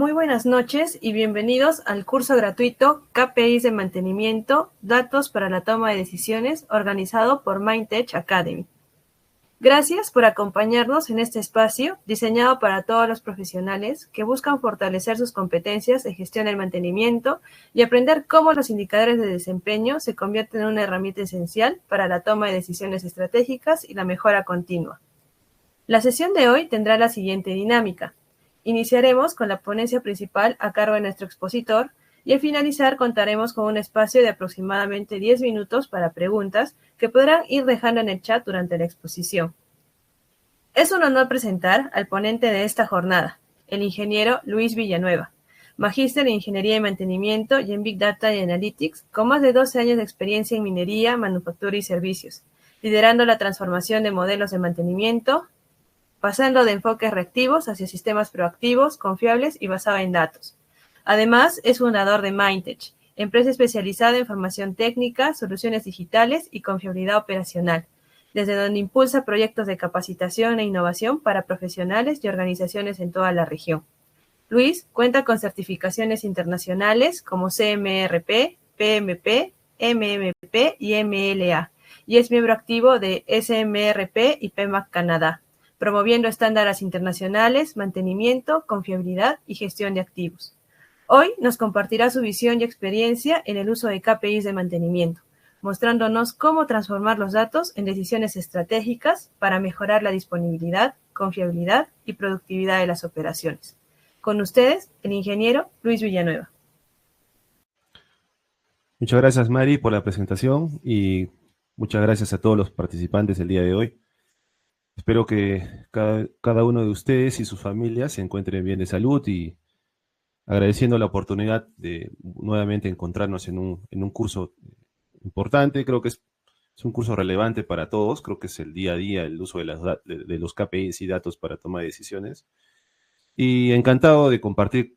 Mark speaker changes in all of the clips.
Speaker 1: Muy buenas noches y bienvenidos al curso gratuito KPIs de mantenimiento, datos para la toma de decisiones, organizado por Mindtech Academy. Gracias por acompañarnos en este espacio diseñado para todos los profesionales que buscan fortalecer sus competencias en gestión del mantenimiento y aprender cómo los indicadores de desempeño se convierten en una herramienta esencial para la toma de decisiones estratégicas y la mejora continua. La sesión de hoy tendrá la siguiente dinámica. Iniciaremos con la ponencia principal a cargo de nuestro expositor y al finalizar contaremos con un espacio de aproximadamente 10 minutos para preguntas que podrán ir dejando en el chat durante la exposición. Es un honor presentar al ponente de esta jornada, el ingeniero Luis Villanueva, magíster en Ingeniería y Mantenimiento y en Big Data y Analytics, con más de 12 años de experiencia en minería, manufactura y servicios, liderando la transformación de modelos de mantenimiento, pasando de enfoques reactivos hacia sistemas proactivos, confiables y basados en datos. Además, es fundador de Mindtech, empresa especializada en formación técnica, soluciones digitales y confiabilidad operacional, desde donde impulsa proyectos de capacitación e innovación para profesionales y organizaciones en toda la región. Luis cuenta con certificaciones internacionales como CMRP, PMP, MMP y MLA, y es miembro activo de SMRP y PEMAC Canadá, promoviendo estándares internacionales, mantenimiento, confiabilidad y gestión de activos. Hoy nos compartirá su visión y experiencia en el uso de KPIs de mantenimiento, mostrándonos cómo transformar los datos en decisiones estratégicas para mejorar la disponibilidad, confiabilidad y productividad de las operaciones. Con ustedes, el ingeniero Luis Villanueva.
Speaker 2: Muchas gracias, Mari, por la presentación y muchas gracias a todos los participantes el día de hoy. Espero que cada uno de ustedes y sus familias se encuentren bien de salud y agradeciendo la oportunidad de nuevamente encontrarnos en un curso importante. Creo que es un curso relevante para todos. Creo que es el día a día el uso de los KPIs y datos para toma de decisiones. Y encantado de compartir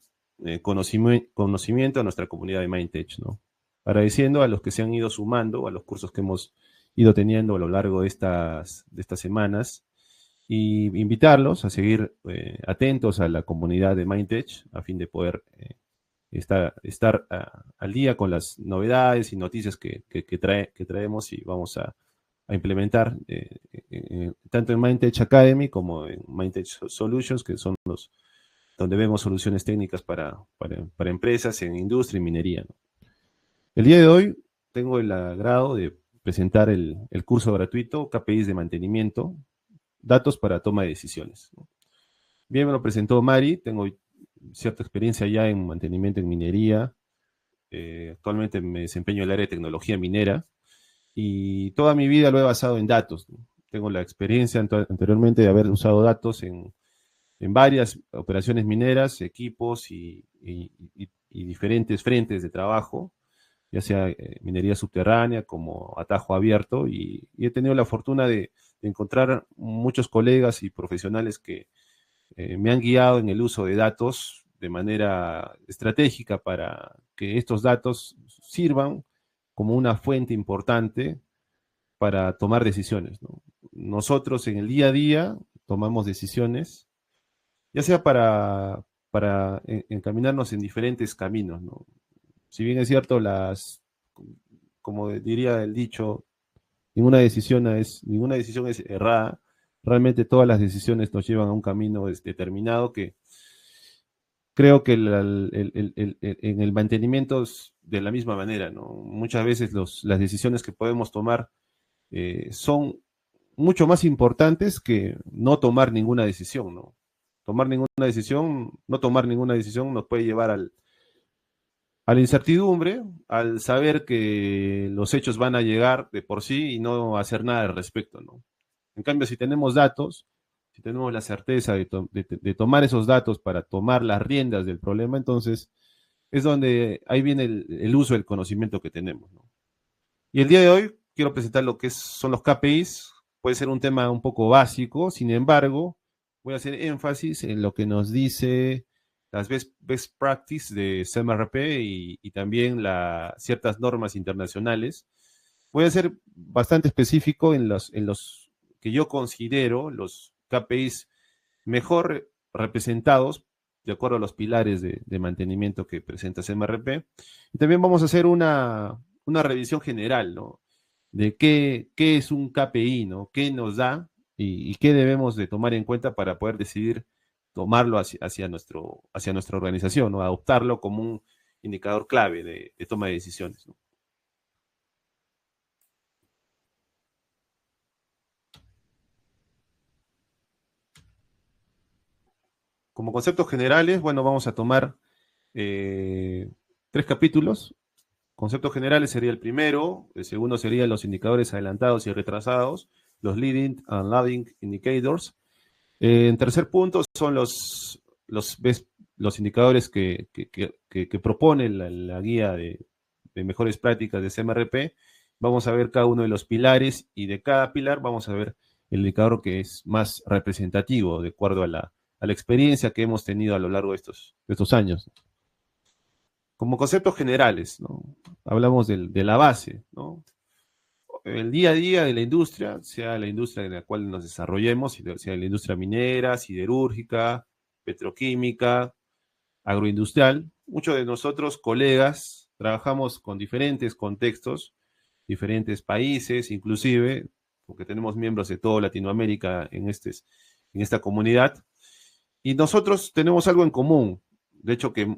Speaker 2: conocimiento a nuestra comunidad de Mindtech, ¿no? Agradeciendo a los que se han ido sumando a los cursos que hemos ido teniendo a lo largo de estas semanas y invitarlos a seguir atentos a la comunidad de Mindtech a fin de poder estar al día con las novedades y noticias que traemos y vamos a implementar tanto en Mindtech Academy como en Mindtech Solutions, que son donde vemos soluciones técnicas para empresas en industria y minería, ¿no? El día de hoy tengo el agrado de presentar el curso gratuito KPIs de mantenimiento, datos para toma de decisiones, ¿no? Bien, me lo presentó Mari, tengo cierta experiencia ya en mantenimiento en minería, actualmente me desempeño en el área de tecnología minera y toda mi vida lo he basado en datos, ¿no? Tengo la experiencia anteriormente de haber usado datos en varias operaciones mineras, equipos y diferentes frentes de trabajo, ya sea minería subterránea como atajo abierto, y he tenido la fortuna de encontrar muchos colegas y profesionales que me han guiado en el uso de datos de manera estratégica para que estos datos sirvan como una fuente importante para tomar decisiones, ¿no? Nosotros en el día a día tomamos decisiones, ya sea para encaminarnos en diferentes caminos, ¿no? Si bien es cierto, como diría el dicho, ninguna decisión es errada. Realmente todas las decisiones nos llevan a un camino determinado que creo que en el mantenimiento es de la misma manera, ¿no? Muchas veces las decisiones que podemos tomar son mucho más importantes que no tomar ninguna decisión, ¿no? No tomar ninguna decisión nos puede llevar a la incertidumbre, al saber que los hechos van a llegar de por sí y no hacer nada al respecto, ¿no? En cambio, si tenemos datos, si tenemos la certeza de tomar esos datos para tomar las riendas del problema, entonces es donde ahí viene el uso del conocimiento que tenemos, ¿no? Y el día de hoy quiero presentar lo que son los KPIs. Puede ser un tema un poco básico, sin embargo, voy a hacer énfasis en lo que nos dice las best practice de CMRP y también ciertas normas internacionales. Voy a ser bastante específico en los que yo considero los KPIs mejor representados de acuerdo a los pilares de mantenimiento que presenta CMRP. Y también vamos a hacer una revisión general, ¿no? De qué es un KPI, ¿no? ¿Qué nos da y qué debemos de tomar en cuenta para poder decidir tomarlo hacia nuestra organización, ¿no? Adoptarlo como un indicador clave de toma de decisiones, ¿no? Como conceptos generales, bueno, vamos a tomar 3 capítulos. Conceptos generales sería el primero, el segundo sería los indicadores adelantados y retrasados, los leading and lagging indicators. En tercer punto son los indicadores que propone la guía de mejores prácticas de CMRP. Vamos a ver cada uno de los pilares y de cada pilar vamos a ver el indicador que es más representativo de acuerdo a la experiencia que hemos tenido a lo largo de estos años. Como conceptos generales, ¿no? Hablamos de la base, ¿no? El día a día de la industria, sea la industria en la cual nos desarrollemos, sea la industria minera, siderúrgica, petroquímica, agroindustrial, muchos de nosotros, colegas, trabajamos con diferentes contextos, diferentes países, inclusive, porque tenemos miembros de toda Latinoamérica en esta comunidad, y nosotros tenemos algo en común. De hecho, que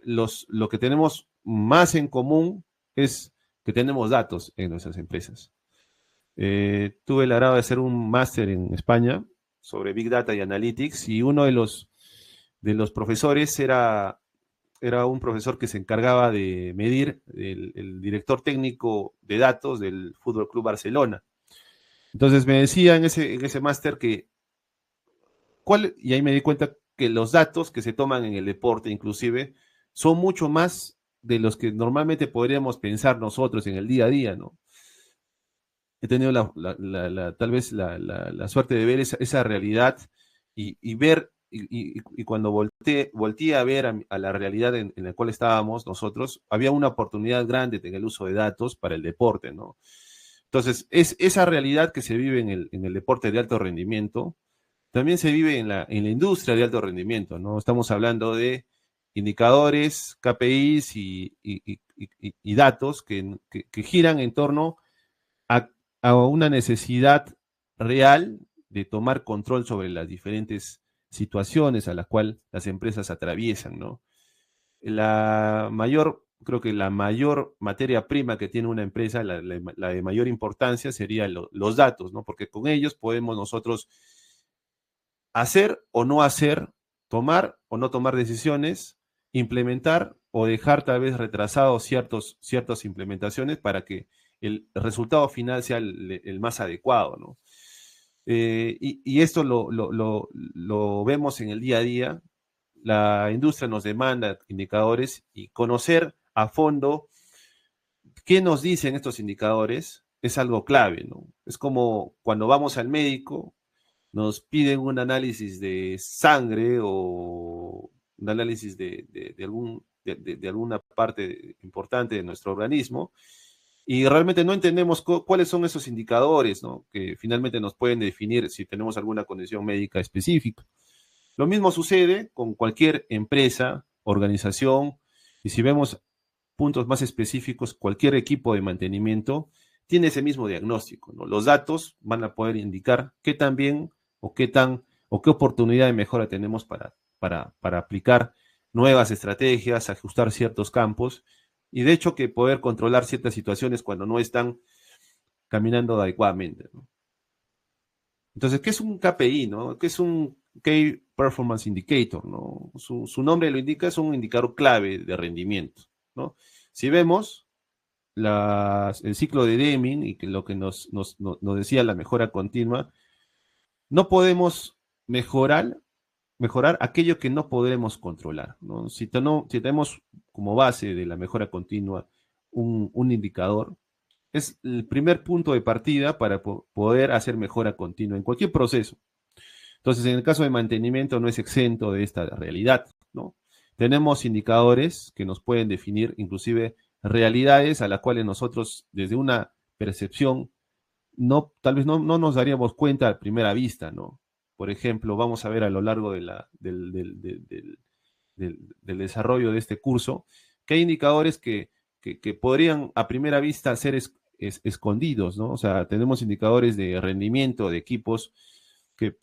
Speaker 2: lo que tenemos más en común es que tenemos datos en nuestras empresas. Tuve el agrado de hacer un máster en España sobre Big Data y Analytics y uno de los profesores era un profesor que se encargaba de medir el director técnico de datos del Fútbol Club Barcelona. Entonces me decía en ese máster y ahí me di cuenta que los datos que se toman en el deporte inclusive son mucho más de los que normalmente podríamos pensar nosotros en el día a día, ¿no? He tenido tal vez la suerte de ver esa realidad y ver, y cuando volteé a ver a la realidad en la cual estábamos nosotros, había una oportunidad grande en el uso de datos para el deporte, ¿no? Entonces, esa realidad que se vive en el deporte de alto rendimiento, también se vive en la industria de alto rendimiento, ¿no? Estamos hablando de indicadores, KPIs y datos que giran en torno a, a una necesidad real de tomar control sobre las diferentes situaciones a las cuales las empresas atraviesan, ¿no? Creo que la mayor materia prima que tiene una empresa, la de mayor importancia, serían los datos, ¿no? Porque con ellos podemos nosotros hacer o no hacer, tomar o no tomar decisiones, implementar o dejar tal vez retrasados ciertas implementaciones para que el resultado final sea el más adecuado, ¿no? Y esto lo vemos en el día a día. La industria nos demanda indicadores y conocer a fondo qué nos dicen estos indicadores es algo clave, ¿no? Es como cuando vamos al médico, nos piden un análisis de sangre o un análisis de alguna parte importante de nuestro organismo y realmente no entendemos cuáles son esos indicadores, ¿no? Que finalmente nos pueden definir si tenemos alguna condición médica específica. Lo mismo sucede con cualquier empresa, organización, y si vemos puntos más específicos, cualquier equipo de mantenimiento tiene ese mismo diagnóstico, ¿no? Los datos van a poder indicar qué tan bien o qué oportunidad de mejora tenemos para aplicar nuevas estrategias, ajustar ciertos campos y de hecho que poder controlar ciertas situaciones cuando no están caminando adecuadamente, ¿no? Entonces, ¿qué es un KPI, no? ¿Qué es un Key Performance Indicator, no? Su nombre lo indica, es un indicador clave de rendimiento, ¿no? Si vemos el ciclo de Deming y que lo que nos decía la mejora continua, no podemos mejorar aquello que no podremos controlar, ¿no? Si tenemos como base de la mejora continua un indicador, es el primer punto de partida para poder hacer mejora continua en cualquier proceso. Entonces, en el caso de mantenimiento no es exento de esta realidad, ¿no? Tenemos indicadores que nos pueden definir inclusive realidades a las cuales nosotros desde una percepción tal vez no nos daríamos cuenta a primera vista, ¿no? Por ejemplo, vamos a ver a lo largo del desarrollo de este curso, que hay indicadores que podrían a primera vista ser escondidos, ¿no? O sea, tenemos indicadores de rendimiento de equipos que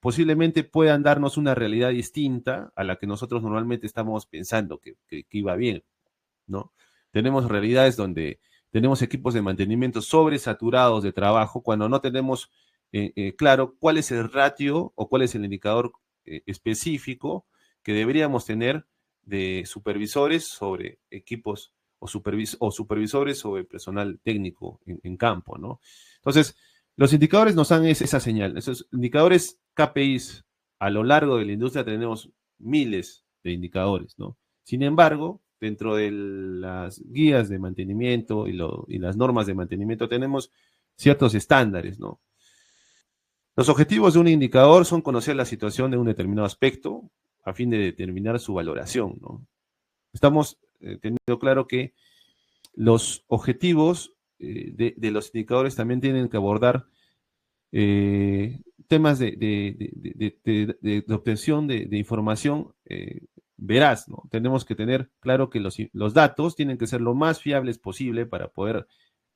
Speaker 2: posiblemente puedan darnos una realidad distinta a la que nosotros normalmente estamos pensando que iba bien, ¿no? Tenemos realidades donde tenemos equipos de mantenimiento sobresaturados de trabajo cuando no tenemos claro cuál es el ratio o cuál es el indicador específico que deberíamos tener de supervisores sobre equipos o supervisores sobre personal técnico en campo, ¿no? Entonces, los indicadores nos dan esa señal. Esos indicadores KPIs, a lo largo de la industria tenemos miles de indicadores, ¿no? Sin embargo, dentro de las guías de mantenimiento y las normas de mantenimiento tenemos ciertos estándares, ¿no? Los objetivos de un indicador son conocer la situación de un determinado aspecto a fin de determinar su valoración, ¿no? Estamos teniendo claro que los objetivos de los indicadores también tienen que abordar temas de obtención de información veraz, ¿no? Tenemos que tener claro que los datos tienen que ser lo más fiables posible para poder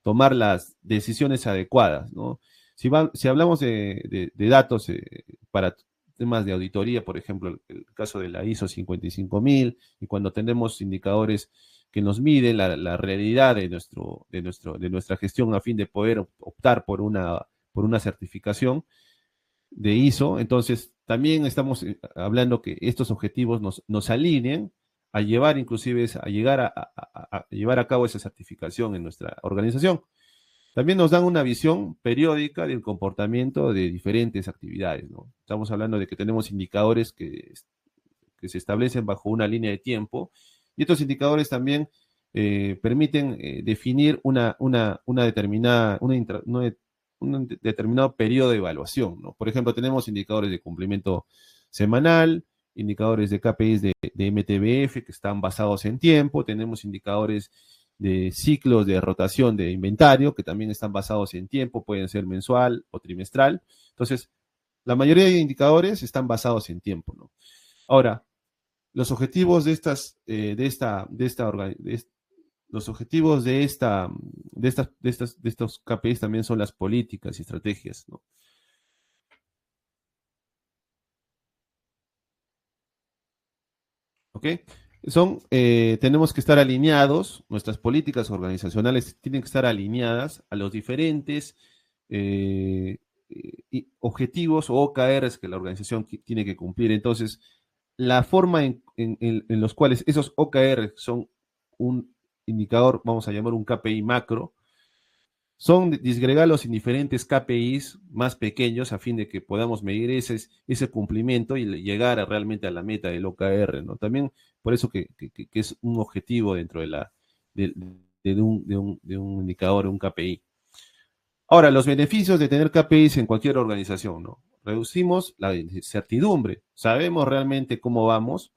Speaker 2: tomar las decisiones adecuadas, ¿no? Si hablamos de datos para temas de auditoría, por ejemplo, el caso de la ISO 55000, y cuando tenemos indicadores que nos miden la realidad de nuestra gestión a fin de poder optar por una certificación de ISO, entonces también estamos hablando que estos objetivos nos alineen a llevar inclusive a llegar a llevar a cabo esa certificación en nuestra organización. También nos dan una visión periódica del comportamiento de diferentes actividades, ¿no? Estamos hablando de que tenemos indicadores que se establecen bajo una línea de tiempo, y estos indicadores también permiten definir un determinado periodo de evaluación, ¿no? Por ejemplo, tenemos indicadores de cumplimiento semanal, indicadores de KPIs de MTBF que están basados en tiempo, tenemos indicadores de ciclos de rotación de inventario que también están basados en tiempo, pueden ser mensual o trimestral. Entonces, la mayoría de indicadores están basados en tiempo, ¿no? Ahora, los objetivos los objetivos de estos KPIs también son las políticas y estrategias, ¿no? ¿Ok? Tenemos que estar alineados, nuestras políticas organizacionales tienen que estar alineadas a los diferentes objetivos o OKRs que la organización tiene que cumplir. Entonces, la forma en los cuales esos OKRs son un indicador, vamos a llamar un KPI macro, son disgregarlos en diferentes KPIs más pequeños a fin de que podamos medir ese cumplimiento y llegar realmente a la meta del OKR, ¿no? También por eso que es un objetivo dentro de un indicador, un KPI. Ahora, los beneficios de tener KPIs en cualquier organización, ¿no? Reducimos la incertidumbre, sabemos realmente cómo vamos,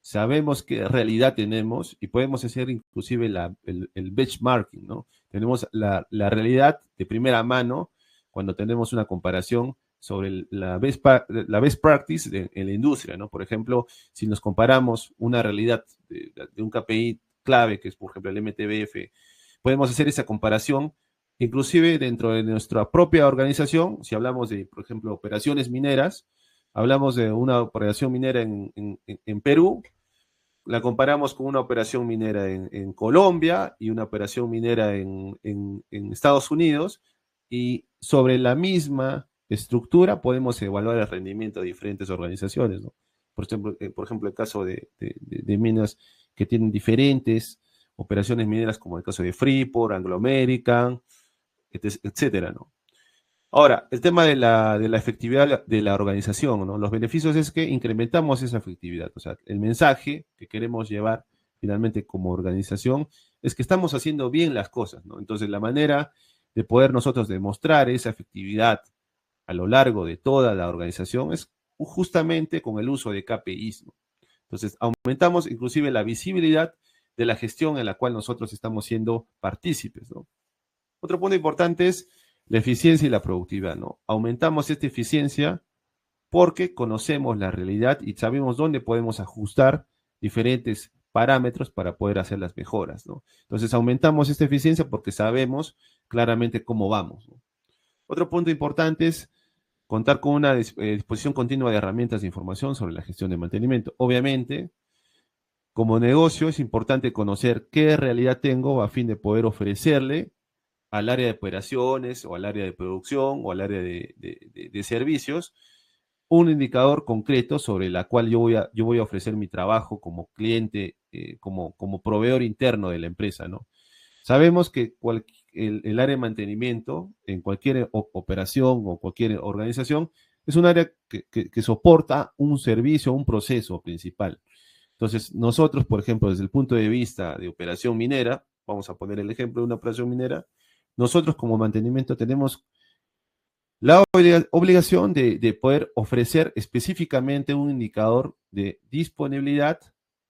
Speaker 2: sabemos qué realidad tenemos y podemos hacer inclusive el benchmarking, ¿no? Tenemos la realidad de primera mano cuando tenemos una comparación sobre la best practice en la industria, ¿no? Por ejemplo, si nos comparamos una realidad de un KPI clave, que es por ejemplo el MTBF, podemos hacer esa comparación inclusive dentro de nuestra propia organización. Si hablamos de, por ejemplo, operaciones mineras, hablamos de una operación minera en Perú, la comparamos con una operación minera en Colombia y una operación minera en Estados Unidos, y sobre la misma estructura podemos evaluar el rendimiento de diferentes organizaciones, ¿no? Por ejemplo, el caso de minas que tienen diferentes operaciones mineras, como el caso de Freeport, Anglo American, etcétera, ¿no? Ahora, el tema de la efectividad de la organización, ¿no? Los beneficios es que incrementamos esa efectividad. O sea, el mensaje que queremos llevar finalmente como organización es que estamos haciendo bien las cosas, ¿no? Entonces, la manera de poder nosotros demostrar esa efectividad a lo largo de toda la organización es justamente con el uso de KPIs, ¿no? Entonces, aumentamos inclusive la visibilidad de la gestión en la cual nosotros estamos siendo partícipes, ¿no? Otro punto importante es la eficiencia y la productividad, ¿no? Aumentamos esta eficiencia porque conocemos la realidad y sabemos dónde podemos ajustar diferentes parámetros para poder hacer las mejoras, ¿no? Entonces aumentamos esta eficiencia porque sabemos claramente cómo vamos, ¿no? Otro punto importante es contar con una disposición continua de herramientas de información sobre la gestión de mantenimiento. Obviamente, como negocio es importante conocer qué realidad tengo a fin de poder ofrecerle al área de operaciones o al área de producción o al área de servicios un indicador concreto sobre la cual yo voy a ofrecer mi trabajo como cliente, como proveedor interno de la empresa, ¿no? Sabemos que el área de mantenimiento en cualquier operación o cualquier organización es un área que soporta un servicio, un proceso principal. Entonces, nosotros, por ejemplo, desde el punto de vista de operación minera, vamos a poner el ejemplo de una operación minera, nosotros como mantenimiento tenemos la obligación de poder ofrecer específicamente un indicador de disponibilidad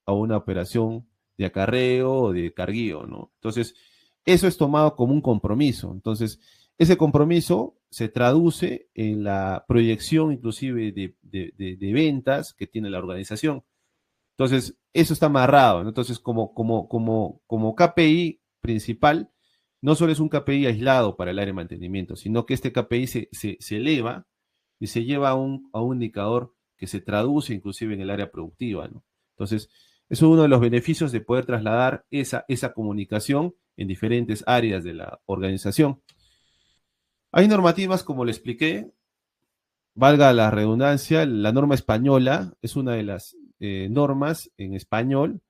Speaker 2: a una operación de acarreo o de carguío, ¿no? Entonces, eso es tomado como un compromiso. Entonces, ese compromiso se traduce en la proyección inclusive de ventas que tiene la organización. Entonces, eso está amarrado, ¿no? Entonces, como KPI principal, no solo es un KPI aislado para el área de mantenimiento, sino que este KPI se eleva y se lleva a un indicador que se traduce inclusive en el área productiva, ¿no? Entonces, es uno de los beneficios de poder trasladar esa comunicación en diferentes áreas de la organización. Hay normativas, como le expliqué, valga la redundancia, la norma española es una de las normas en español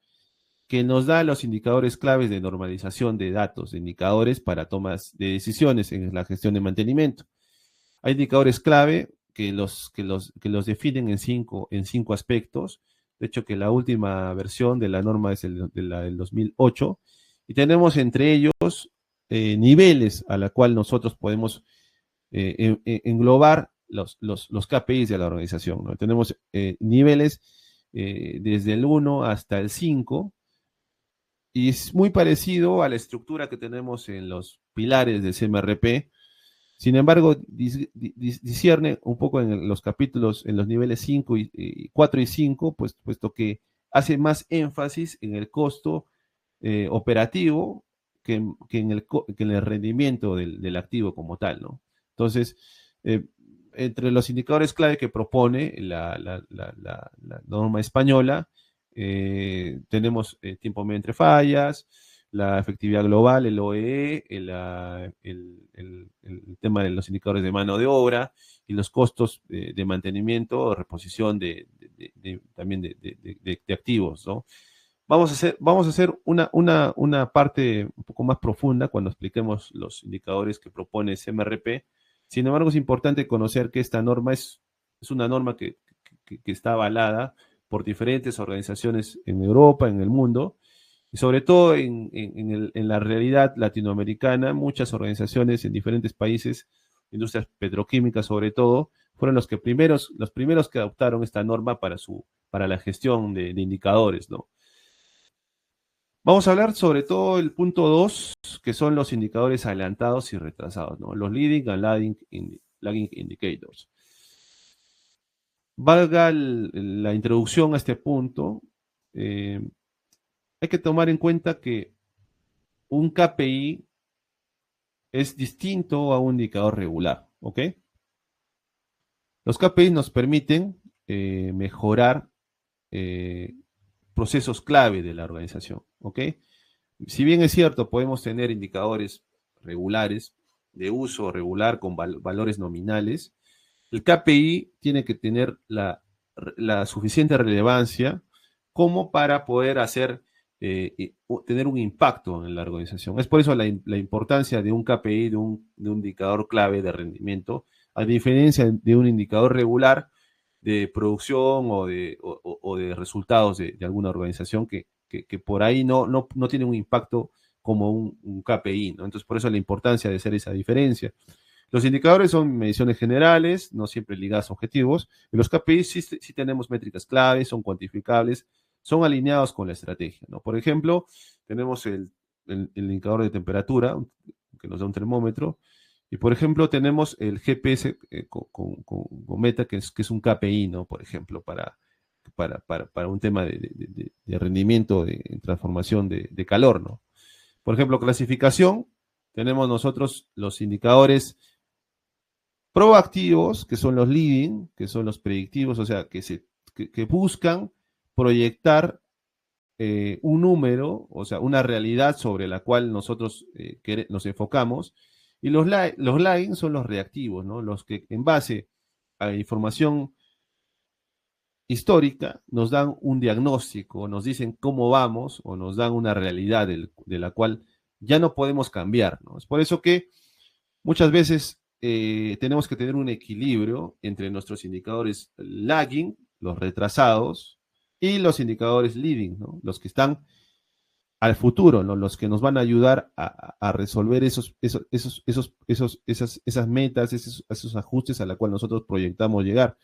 Speaker 2: que nos da los indicadores claves de normalización de datos, de indicadores para tomas de decisiones en la gestión de mantenimiento. Hay indicadores clave que los definen en cinco aspectos. De hecho, que la última versión de la norma es la del 2008. Y tenemos entre ellos niveles a la cual nosotros podemos englobar los KPIs de la organización, ¿no? Tenemos niveles desde el 1 hasta el 5 y es muy parecido a la estructura que tenemos en los pilares del CMRP. Sin embargo, discierne un poco en los capítulos, en los niveles 5 y 4 y 5, pues, puesto que hace más énfasis en el costo operativo que en el rendimiento del activo como tal, ¿no? Entonces, eh, entre los indicadores clave que propone la norma española, tenemos tiempo medio entre fallas, la efectividad global, el OEE, el tema de los indicadores de mano de obra y los costos de mantenimiento o reposición también de activos, ¿no? Vamos a hacer una parte un poco más profunda cuando expliquemos los indicadores que propone CMRP. Sin embargo, es importante conocer que esta norma es una norma que está avalada por diferentes organizaciones en Europa, en el mundo, y sobre todo en la realidad latinoamericana, muchas organizaciones en diferentes países, industrias petroquímicas sobre todo, fueron los primeros que adoptaron esta norma para la gestión de indicadores, ¿no? Vamos a hablar sobre todo el punto 2, que son los indicadores adelantados y retrasados, ¿no? Los leading and lagging indicators. Valga la introducción a este punto, hay que tomar en cuenta que un KPI es distinto a un indicador regular, ¿ok? Los KPI nos permiten mejorar procesos clave de la organización, ¿ok? Si bien es cierto, podemos tener indicadores regulares, de uso regular con valores nominales, el KPI tiene que tener la suficiente relevancia como para poder tener un impacto en la organización. Es por eso la importancia de un KPI, de un indicador clave de rendimiento, a diferencia de un indicador regular de producción o de resultados de alguna organización que por ahí no tiene un impacto como un KPI, ¿no? Entonces, por eso la importancia de hacer esa diferencia. Los indicadores son mediciones generales, no siempre ligadas a objetivos. Y los KPI sí tenemos métricas claves, son cuantificables, son alineados con la estrategia, ¿no? Por ejemplo, tenemos el indicador de temperatura, que nos da un termómetro, Y por ejemplo, tenemos el GPS con Meta, que es un KPI, ¿no? Por ejemplo, para un tema de rendimiento, de transformación de calor, ¿no? Por ejemplo, clasificación, tenemos nosotros los indicadores proactivos, que son los leading, que son los predictivos, o sea, que buscan proyectar un número, o sea, una realidad sobre la cual nosotros nos enfocamos, y los lagging son los reactivos, ¿no? Los que en base a información histórica nos dan un diagnóstico, nos dicen cómo vamos o nos dan una realidad de la cual ya no podemos cambiar, ¿no? Es por eso que muchas veces tenemos que tener un equilibrio entre nuestros indicadores lagging, los retrasados, y los indicadores leading, ¿no? Los que están al futuro, ¿no? Los que nos van a ayudar a resolver esas metas, esos ajustes a la cual nosotros proyectamos llegar.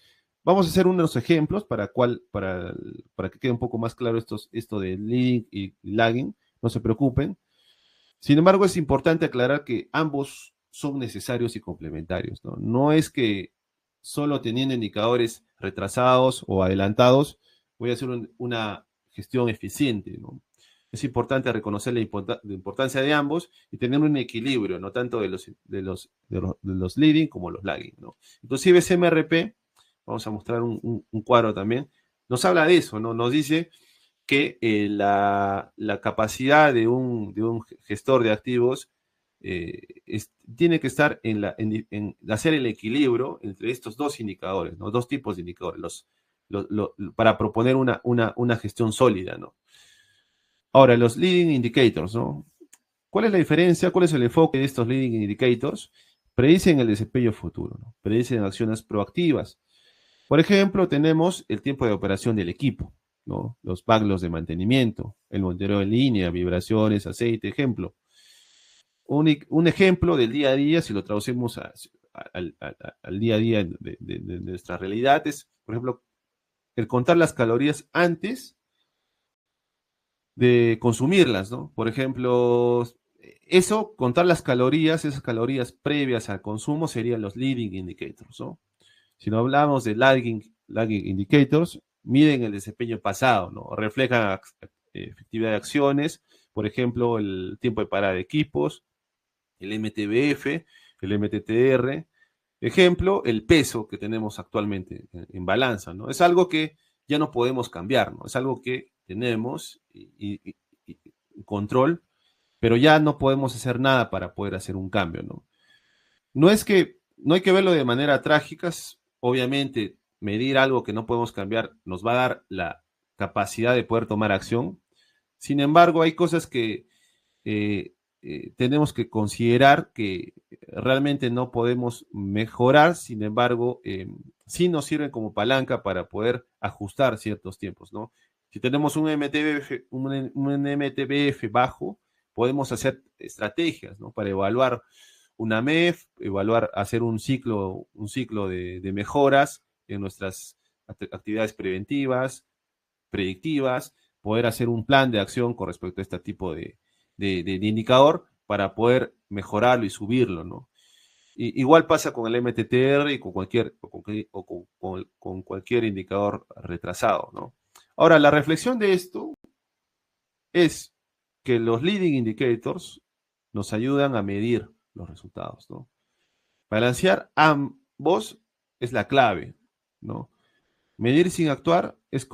Speaker 2: Vamos a hacer unos ejemplos para que quede un poco más claro esto de leading y lagging, no se preocupen. Sin embargo, es importante aclarar que ambos son necesarios y complementarios, ¿no? No es que solo teniendo indicadores retrasados o adelantados voy a hacer una gestión eficiente, ¿no? Es importante reconocer la importancia de ambos y tener un equilibrio, no tanto de los leading como los lagging, ¿no? Inclusive CMRP, vamos a mostrar un cuadro también, nos habla de eso, ¿no? Nos dice que la capacidad de un gestor de activos tiene que estar en hacer el equilibrio entre estos dos indicadores, ¿no? Dos tipos de indicadores, para proponer una gestión sólida, ¿no? Ahora, los leading indicators, ¿no? ¿Cuál es la diferencia? ¿Cuál es el enfoque de estos leading indicators? Predicen el desempeño futuro, ¿no? Predicen acciones proactivas. Por ejemplo, tenemos el tiempo de operación del equipo, ¿no? Los backlogs de mantenimiento, el monitoreo en línea, vibraciones, aceite, ejemplo. Un ejemplo del día a día, si lo traducimos al día a día de nuestras realidades, por ejemplo, el contar las calorías antes de consumirlas, ¿no? Por ejemplo, eso, contar las calorías, esas calorías previas al consumo serían los leading indicators, ¿no? Si no hablamos de lagging indicators, miden el desempeño pasado, ¿no? Reflejan efectividad de acciones, por ejemplo, el tiempo de parada de equipos, el MTBF, el MTTR, ejemplo, el peso que tenemos actualmente en balanza, ¿no? Es algo que ya no podemos cambiar, ¿no? Es algo que tenemos y control, pero ya no podemos hacer nada para poder hacer un cambio, ¿no? No hay que verlo de manera trágica, obviamente medir algo que no podemos cambiar nos va a dar la capacidad de poder tomar acción. Sin embargo, hay cosas que tenemos que considerar que realmente no podemos mejorar, sin embargo, sí nos sirven como palanca para poder ajustar ciertos tiempos, ¿no? Si tenemos un MTBF bajo, podemos hacer estrategias, ¿no? Para evaluar una MEF, hacer un ciclo de mejoras en nuestras actividades preventivas, predictivas, poder hacer un plan de acción con respecto a este tipo de indicador para poder mejorarlo y subirlo, ¿no? Igual pasa con el MTTR y con cualquier indicador retrasado, ¿no? Ahora, la reflexión de esto es que los leading indicators nos ayudan a medir los resultados, ¿no? Balancear ambos es la clave, ¿no? Medir sin actuar es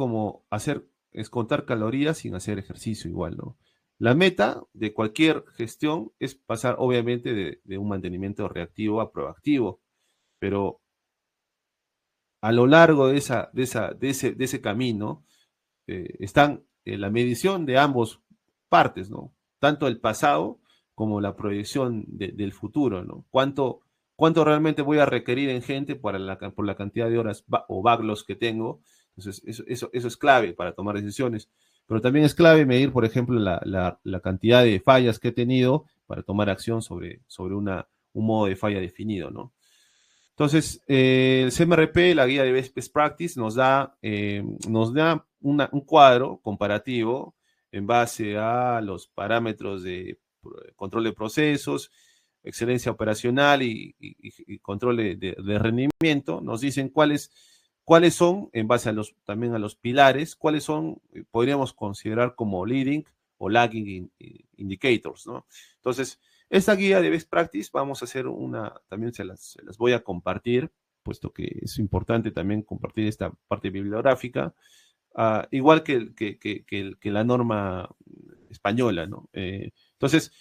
Speaker 2: es contar calorías sin hacer ejercicio igual, ¿no? La meta de cualquier gestión es pasar, obviamente, de un mantenimiento reactivo a proactivo, pero a lo largo de ese camino están la medición de ambos partes, ¿no? Tanto el pasado como la proyección del futuro, ¿no? ¿Cuánto realmente voy a requerir en gente por la cantidad de horas o backlogs que tengo? Entonces, eso es clave para tomar decisiones. Pero también es clave medir, por ejemplo, la cantidad de fallas que he tenido para tomar acción sobre un modo de falla definido, ¿no? Entonces, el CMRP, la guía de Best Practice, nos da un cuadro comparativo en base a los parámetros de control de procesos, excelencia operacional y control de rendimiento, nos dicen cuáles son, en base también a los pilares, cuáles son, podríamos considerar como leading o lagging indicators, ¿no? Entonces, esta guía de best practice vamos a hacer también se las voy a compartir, puesto que es importante también compartir esta parte bibliográfica, igual que la norma española, ¿no? Entonces,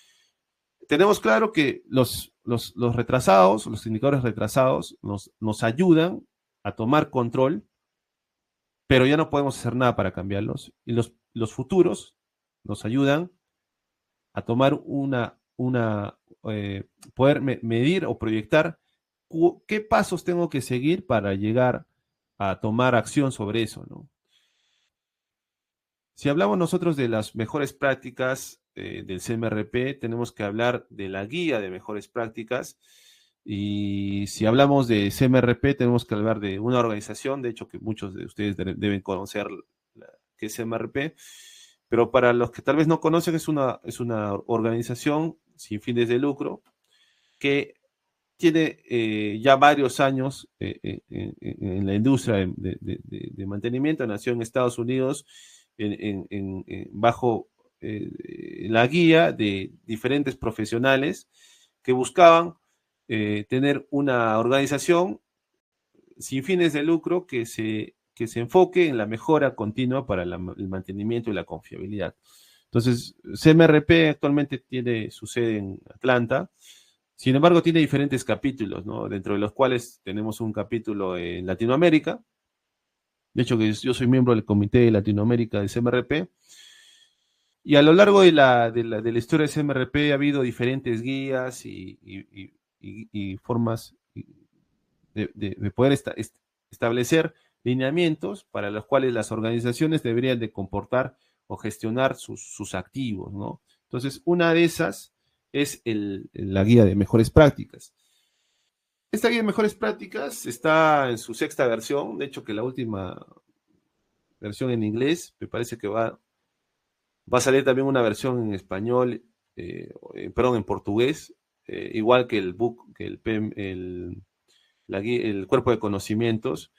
Speaker 2: tenemos claro que los retrasados, los indicadores retrasados, nos ayudan a tomar control, pero ya no podemos hacer nada para cambiarlos. Y los futuros nos ayudan a tomar poder medir o proyectar qué pasos tengo que seguir para llegar a tomar acción sobre eso, ¿no? Si hablamos nosotros de las mejores prácticas del CMRP, tenemos que hablar de la guía de mejores prácticas. Y si hablamos de CMRP, tenemos que hablar de una organización, de hecho que muchos de ustedes deben conocer qué es CMRP, pero para los que tal vez no conocen, es una organización sin fines de lucro que tiene ya varios años en la industria de mantenimiento. Nació en Estados Unidos bajo la guía de diferentes profesionales que buscaban tener una organización sin fines de lucro que se enfoque en la mejora continua para el mantenimiento y la confiabilidad. Entonces, CMRP actualmente tiene su sede en Atlanta. Sin embargo, tiene diferentes capítulos, ¿no? Dentro de los cuales tenemos un capítulo en Latinoamérica. De hecho, que yo soy miembro del Comité de Latinoamérica de CMRP. Y a lo largo de la historia de CMRP ha habido diferentes guías y formas de poder establecer lineamientos para los cuales las organizaciones deberían de comportar o gestionar sus activos, ¿no? Entonces, una de esas es la guía de mejores prácticas. Esta guía de mejores prácticas está en su 6ª versión, de hecho que la última versión en inglés, me parece que va a salir también una versión en español, perdón, en portugués, igual que el book, que el cuerpo de conocimientos.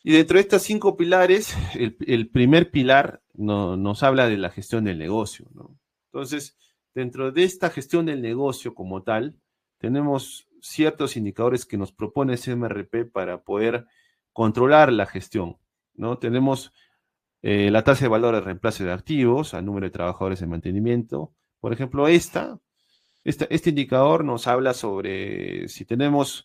Speaker 2: Y dentro de estas 5 pilares, el primer pilar nos habla de la gestión del negocio, ¿no? Entonces, dentro de esta gestión del negocio como tal, tenemos ciertos indicadores que nos propone CMRP para poder controlar la gestión, ¿no? Tenemos la tasa de valor de reemplazo de activos, al número de trabajadores de mantenimiento. Por ejemplo, este indicador nos habla sobre si tenemos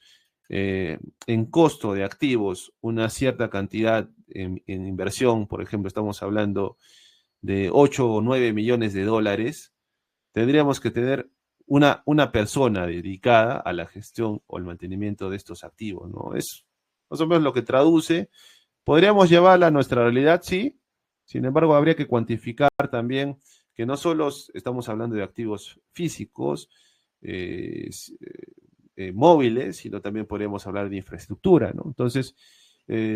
Speaker 2: en costo de activos una cierta cantidad en inversión, por ejemplo, estamos hablando de 8 o 9 millones de dólares, tendríamos que tener una persona dedicada a la gestión o el mantenimiento de estos activos, ¿no? Es más o menos lo que traduce. ¿Podríamos llevarla a nuestra realidad? Sí. Sin embargo, habría que cuantificar también que no solo estamos hablando de activos físicos, móviles, sino también podríamos hablar de infraestructura, ¿no? Entonces,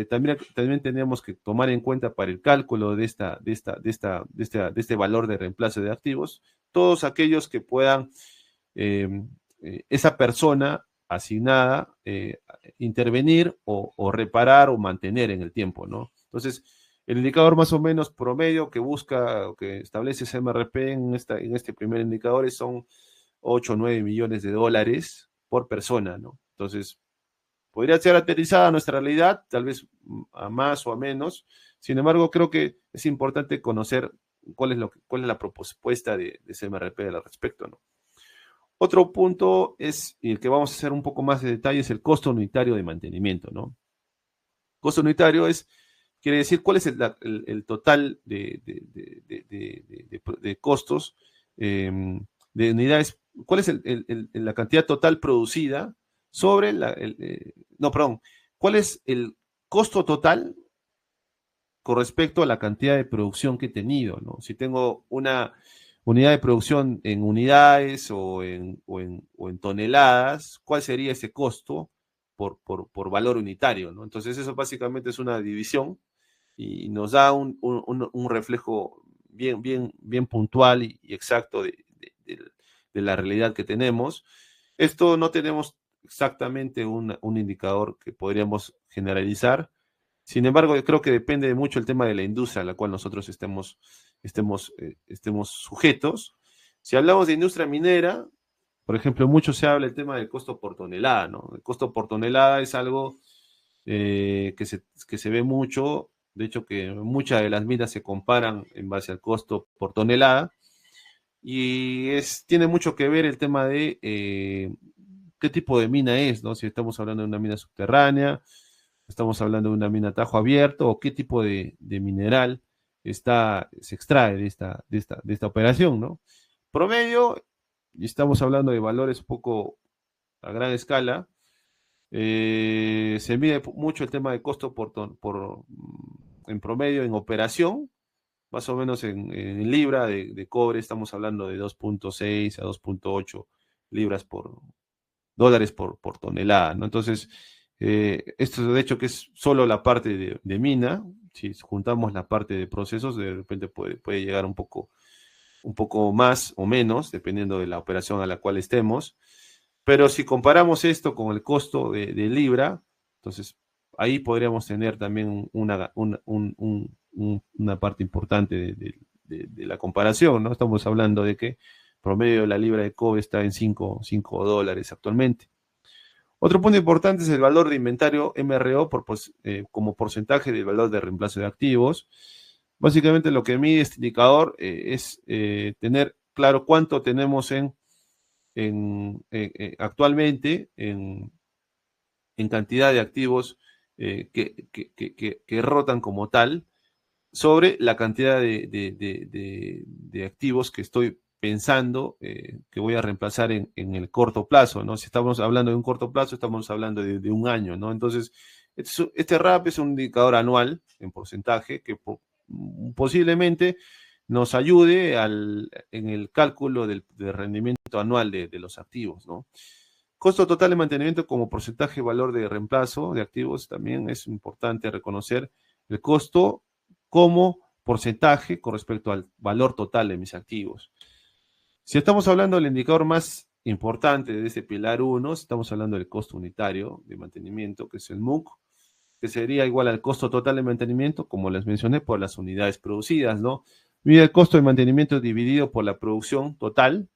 Speaker 2: también tenemos que tomar en cuenta para el cálculo de este valor de reemplazo de activos, todos aquellos que puedan esa persona asignada intervenir o reparar o mantener en el tiempo, ¿no? Entonces, el indicador más o menos promedio que busca o que establece CMRP en este primer indicador son 8 o 9 millones de dólares por persona, ¿no? Entonces, podría ser aterrizada a nuestra realidad, tal vez a más o a menos. Sin embargo, creo que es importante conocer cuál es la propuesta de CMRP al respecto, ¿no? Otro punto es, y el que vamos a hacer un poco más de detalle, es el costo unitario de mantenimiento, ¿no? Costo unitario quiere decir cuál es el total de costos de unidades, cuál es la cantidad total producida sobre cuál es el costo total con respecto a la cantidad de producción que he tenido, ¿no? Si tengo una unidad de producción en unidades o en toneladas, ¿cuál sería ese costo por valor unitario, ¿no? Entonces eso básicamente es una división y nos da un reflejo bien puntual y exacto de la realidad que tenemos. Esto no tenemos exactamente un indicador que podríamos generalizar. Sin embargo, yo creo que depende mucho el tema de la industria a la cual nosotros estemos sujetos. Si hablamos de industria minera, por ejemplo, mucho se habla del tema del costo por tonelada, ¿no? El costo por tonelada es algo que se ve mucho, de hecho que muchas de las minas se comparan en base al costo por tonelada, y tiene mucho que ver el tema de qué tipo de mina es, ¿no? Si estamos hablando de una mina subterránea, estamos hablando de una mina a tajo abierto, o qué tipo de mineral se extrae de esta operación, ¿no? Promedio, y estamos hablando de valores un poco a gran escala, se mide mucho el tema de costo en promedio en operación, más o menos en libra de cobre, estamos hablando de 2.6 a 2.8 libras dólares por tonelada, ¿no? Entonces, esto de hecho que es solo la parte de mina. Si juntamos la parte de procesos, de repente puede llegar un poco más o menos, dependiendo de la operación a la cual estemos. Pero si comparamos esto con el costo de libra, entonces ahí podríamos tener también una parte importante de la comparación, ¿no? Estamos hablando de que promedio de la libra de cobre está en 5 dólares actualmente. Otro punto importante es el valor de inventario MRO como porcentaje del valor de reemplazo de activos. Básicamente lo que mide este indicador es tener claro cuánto tenemos actualmente en cantidad de activos que rotan como tal, sobre la cantidad de activos que estoy pensando que voy a reemplazar en el corto plazo, ¿no? Si estamos hablando de un corto plazo, estamos hablando de un año, ¿no? Entonces, este RAP es un indicador anual en porcentaje que posiblemente nos ayude en el cálculo del rendimiento anual de los activos, ¿no? Costo total de mantenimiento como porcentaje de valor de reemplazo de activos, también es importante reconocer el costo como porcentaje con respecto al valor total de mis activos. Si estamos hablando del indicador más importante de este pilar 1, estamos hablando del costo unitario de mantenimiento, que es el MUC, que sería igual al costo total de mantenimiento, como les mencioné, por las unidades producidas, ¿no? Mide el costo de mantenimiento dividido por la producción total.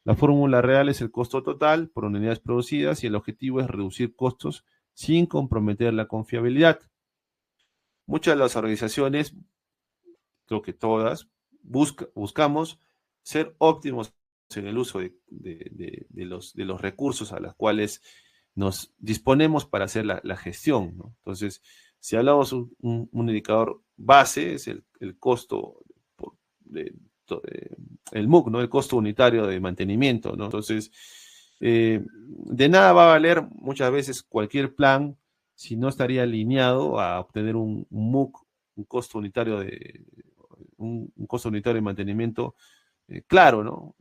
Speaker 2: La fórmula real es el costo total por unidades producidas y el objetivo es reducir costos sin comprometer la confiabilidad. Muchas de las organizaciones, creo que todas, buscamos ser óptimos en el uso de los recursos a los cuales nos disponemos para hacer la gestión, ¿no? Entonces, si hablamos un indicador base, es el costo el MUC, ¿no? El costo unitario de mantenimiento, ¿no? Entonces, de nada va a valer muchas veces cualquier plan si no estaría alineado a obtener un MUC, un costo unitario de mantenimiento claro, ¿no?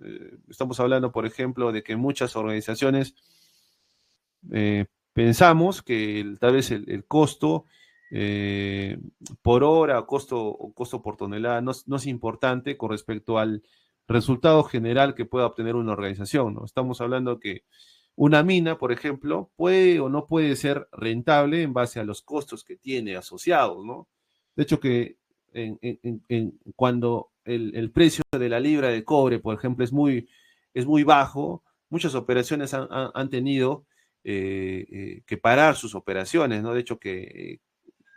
Speaker 2: Estamos hablando, por ejemplo, de que muchas organizaciones pensamos que tal vez el costo por hora o costo por tonelada no es importante con respecto al resultado general que pueda obtener una organización, ¿no? Estamos hablando que una mina, por ejemplo, puede o no puede ser rentable en base a los costos que tiene asociados, ¿no? De hecho que cuando el precio de la libra de cobre, por ejemplo, es muy bajo, muchas operaciones han tenido que parar sus operaciones, ¿no? De hecho que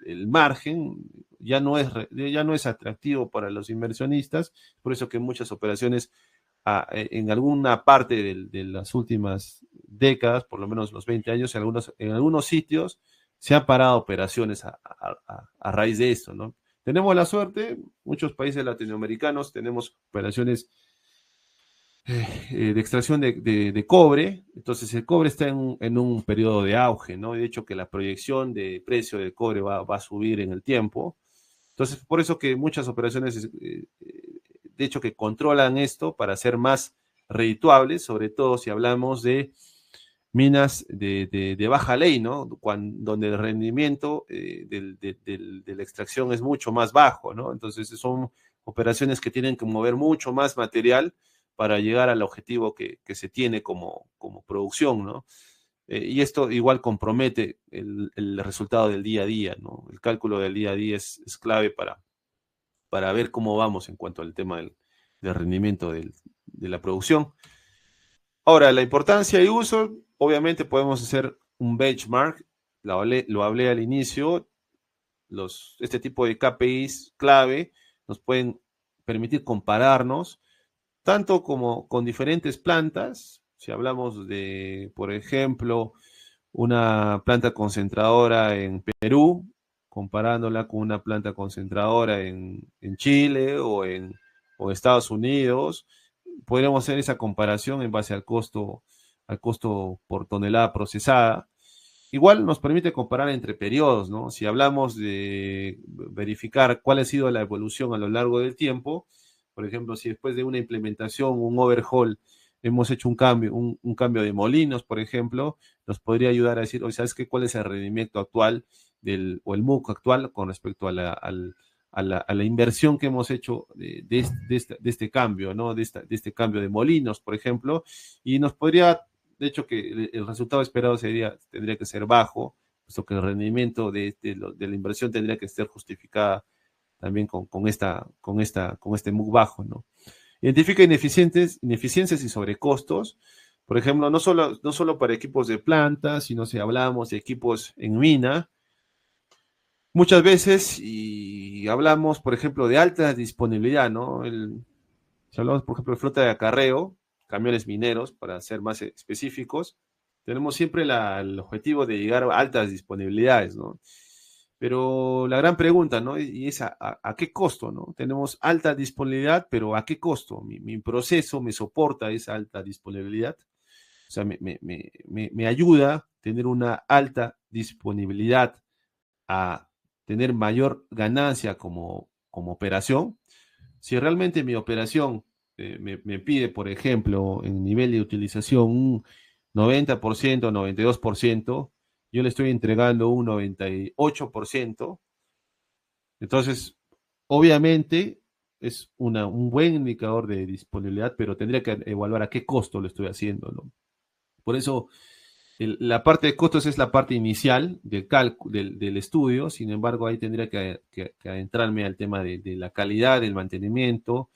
Speaker 2: el margen ya no es atractivo para los inversionistas, por eso que muchas operaciones en alguna parte de las últimas décadas, por lo menos los 20 años, en algunos sitios se han parado operaciones a raíz de esto, ¿no? Tenemos la suerte, muchos países latinoamericanos tenemos operaciones de extracción de cobre, entonces el cobre está en un periodo de auge, ¿no? De hecho que la proyección de precio del cobre va a subir en el tiempo, entonces por eso que muchas operaciones, de hecho que controlan esto para ser más redituables, sobre todo si hablamos de minas de baja ley, ¿no? Donde el rendimiento de la extracción es mucho más bajo, ¿no? Entonces son operaciones que tienen que mover mucho más material para llegar al objetivo que se tiene como producción, ¿no? Y esto igual compromete el resultado del día a día, ¿no? El cálculo del día a día es clave para ver cómo vamos en cuanto al tema del rendimiento de la producción. Ahora, la importancia y uso, obviamente podemos hacer un benchmark, lo hablé al inicio, este tipo de KPIs clave nos pueden permitir compararnos tanto como con diferentes plantas. Si hablamos de, por ejemplo, una planta concentradora en Perú, comparándola con una planta concentradora en Chile o en Estados Unidos, podríamos hacer esa comparación en base al costo por tonelada procesada. Igual nos permite comparar entre periodos, ¿no? Si hablamos de verificar cuál ha sido la evolución a lo largo del tiempo, por ejemplo, si después de una implementación, un overhaul, hemos hecho un cambio de molinos, por ejemplo, nos podría ayudar a decir, oye, ¿sabes qué? ¿Cuál es el rendimiento actual o el MUC actual con respecto a la inversión que hemos hecho de este cambio, ¿no? De este cambio de molinos, por ejemplo, y nos podría, de hecho, que el resultado esperado tendría que ser bajo, puesto que el rendimiento de la inversión tendría que ser justificada también con este MUC bajo, ¿no? Identifica ineficiencias y sobrecostos. Por ejemplo, no solo para equipos de planta, sino si hablamos de equipos en mina, muchas veces, y hablamos, por ejemplo, de alta disponibilidad, ¿no? Si hablamos, por ejemplo, de flota de acarreo, camiones mineros, para ser más específicos, tenemos siempre el objetivo de llegar a altas disponibilidades, ¿no? Pero la gran pregunta, ¿no? Y es a qué costo, ¿no? Tenemos alta disponibilidad, pero ¿a qué costo? Mi proceso me soporta esa alta disponibilidad. O sea, me ayuda a tener una alta disponibilidad a tener mayor ganancia como operación. Si realmente mi operación me pide, por ejemplo, en nivel de utilización un 90%, 92%, yo le estoy entregando un 98%, entonces, obviamente, es un buen indicador de disponibilidad, pero tendría que evaluar a qué costo lo estoy haciendo, ¿no? Por eso, la parte de costos es la parte inicial del estudio. Sin embargo, ahí tendría que adentrarme al tema de la calidad, del mantenimiento,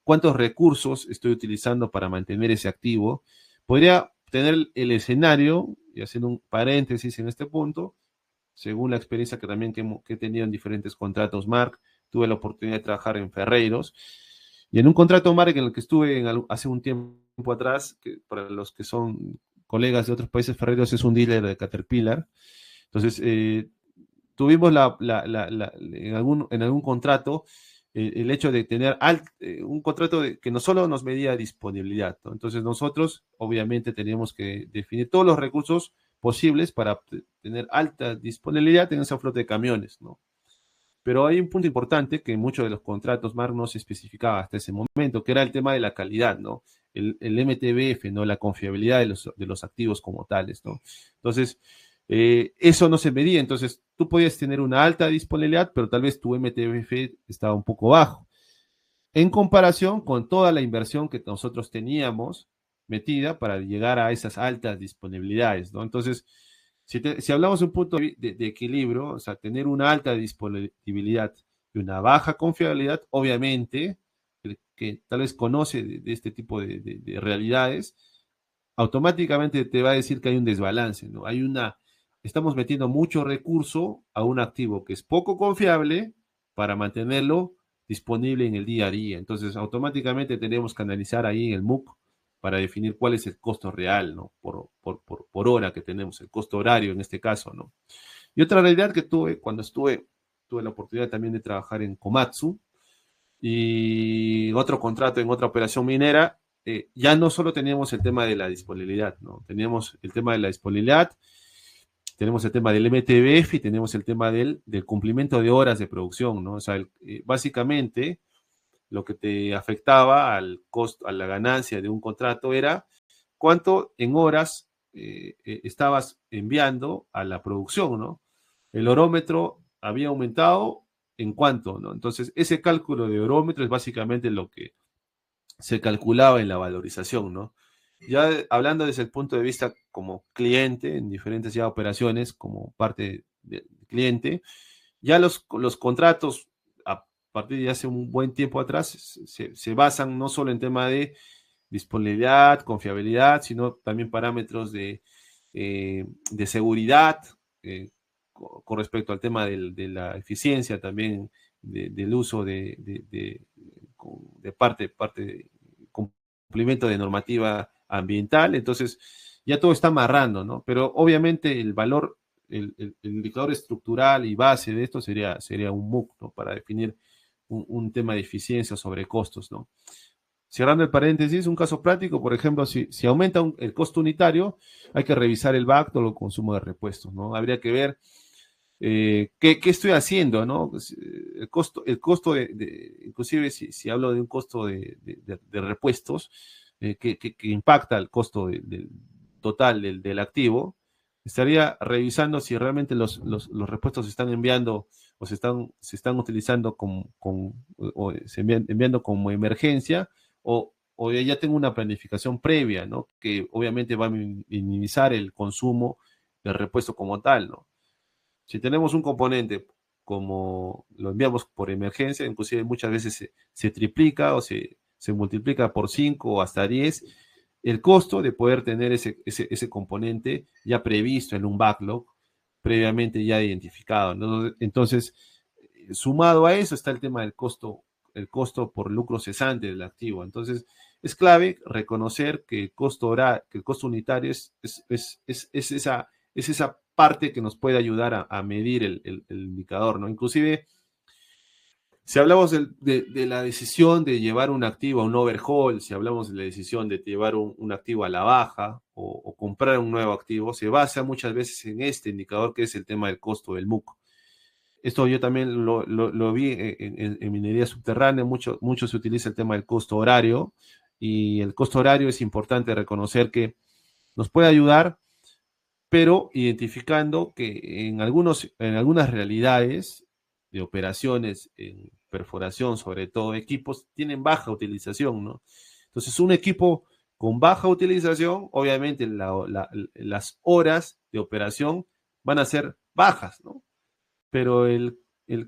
Speaker 2: cuántos recursos estoy utilizando para mantener ese activo. Podría tener el escenario, y haciendo un paréntesis en este punto, según la experiencia que he tenido en diferentes contratos MARC, tuve la oportunidad de trabajar en Ferreiros, y en un contrato MARC en el que estuve hace un tiempo atrás, que para los que son colegas de otros países, Ferreiros es un dealer de Caterpillar. Entonces, tuvimos en algún contrato el hecho de tener un contrato que no solo nos medía disponibilidad, ¿no? Entonces nosotros obviamente teníamos que definir todos los recursos posibles para tener alta disponibilidad en esa flota de camiones, ¿no? Pero hay un punto importante que en muchos de los contratos MARC no se especificaba hasta ese momento, que era el tema de la calidad, ¿no? El MTBF, ¿no? La confiabilidad de los activos como tales, ¿no? Entonces, eso no se medía. Entonces, tú podías tener una alta disponibilidad, pero tal vez tu MTBF estaba un poco bajo. En comparación con toda la inversión que nosotros teníamos metida para llegar a esas altas disponibilidades, ¿no? Entonces, si hablamos de un punto de equilibrio, o sea, tener una alta disponibilidad y una baja confiabilidad, obviamente, el que tal vez conoce de este tipo de realidades, automáticamente te va a decir que hay un desbalance, ¿no? Estamos metiendo mucho recurso a un activo que es poco confiable para mantenerlo disponible en el día a día. Entonces, automáticamente tenemos que analizar ahí en el MUC para definir cuál es el costo real, ¿no? Por hora que tenemos, el costo horario en este caso, ¿no? Y otra realidad que tuve cuando tuve la oportunidad también de trabajar en Komatsu y otro contrato en otra operación minera, ya no solo teníamos el tema de la disponibilidad, ¿no? Teníamos el tema de la disponibilidad, tenemos el tema del MTBF y tenemos el tema del cumplimiento de horas de producción, ¿no? O sea, básicamente lo que te afectaba al costo, a la ganancia de un contrato era cuánto en horas estabas enviando a la producción, ¿no? El horómetro había aumentado en cuánto, ¿no? Entonces, ese cálculo de horómetro es básicamente se calculaba en la valorización, ¿no? Ya hablando desde el punto de vista como cliente, en diferentes ya operaciones, como parte del cliente, ya los contratos a partir de hace un buen tiempo atrás se basan no solo en tema de disponibilidad, confiabilidad, sino también parámetros de seguridad con respecto al tema de la eficiencia también del uso de parte de cumplimiento de normativa ambiental. Entonces, ya todo está amarrando, ¿no? Pero obviamente el valor, el indicador estructural y base de esto sería un MUC, ¿no? Para definir un tema de eficiencia sobre costos, ¿no? Cerrando el paréntesis, un caso práctico, por ejemplo, si aumenta el costo unitario, hay que revisar el backlog o el consumo de repuestos, ¿no? Habría que ver qué estoy haciendo, ¿no? Pues, el costo inclusive si hablo de un costo de repuestos, que impacta el costo total del activo, estaría revisando si realmente los repuestos se están enviando o se están utilizando o se enviando como emergencia o ya tengo una planificación previa, ¿no? Que obviamente va a minimizar el consumo del repuesto como tal, ¿no? Si tenemos un componente como lo enviamos por emergencia, inclusive muchas veces se triplica o se multiplica por 5 o hasta 10 el costo de poder tener ese componente ya previsto en un backlog, previamente ya identificado, ¿no? Entonces, sumado a eso está el tema del costo, el costo por lucro cesante del activo. Entonces, es clave reconocer que que el costo unitario es esa parte que nos puede ayudar a medir el indicador, ¿no? Inclusive, si hablamos de la decisión de llevar un activo a un overhaul, si hablamos de la decisión de llevar un activo a la baja o comprar un nuevo activo, se basa muchas veces en este indicador que es el tema del costo del MUC. Esto yo también lo vi en minería subterránea, mucho se utiliza el tema del costo horario y el costo horario es importante reconocer que nos puede ayudar, pero identificando que en algunas realidades de operaciones en perforación, sobre todo equipos, tienen baja utilización, ¿no? Entonces, un equipo con baja utilización, obviamente las horas de operación van a ser bajas, ¿no? Pero el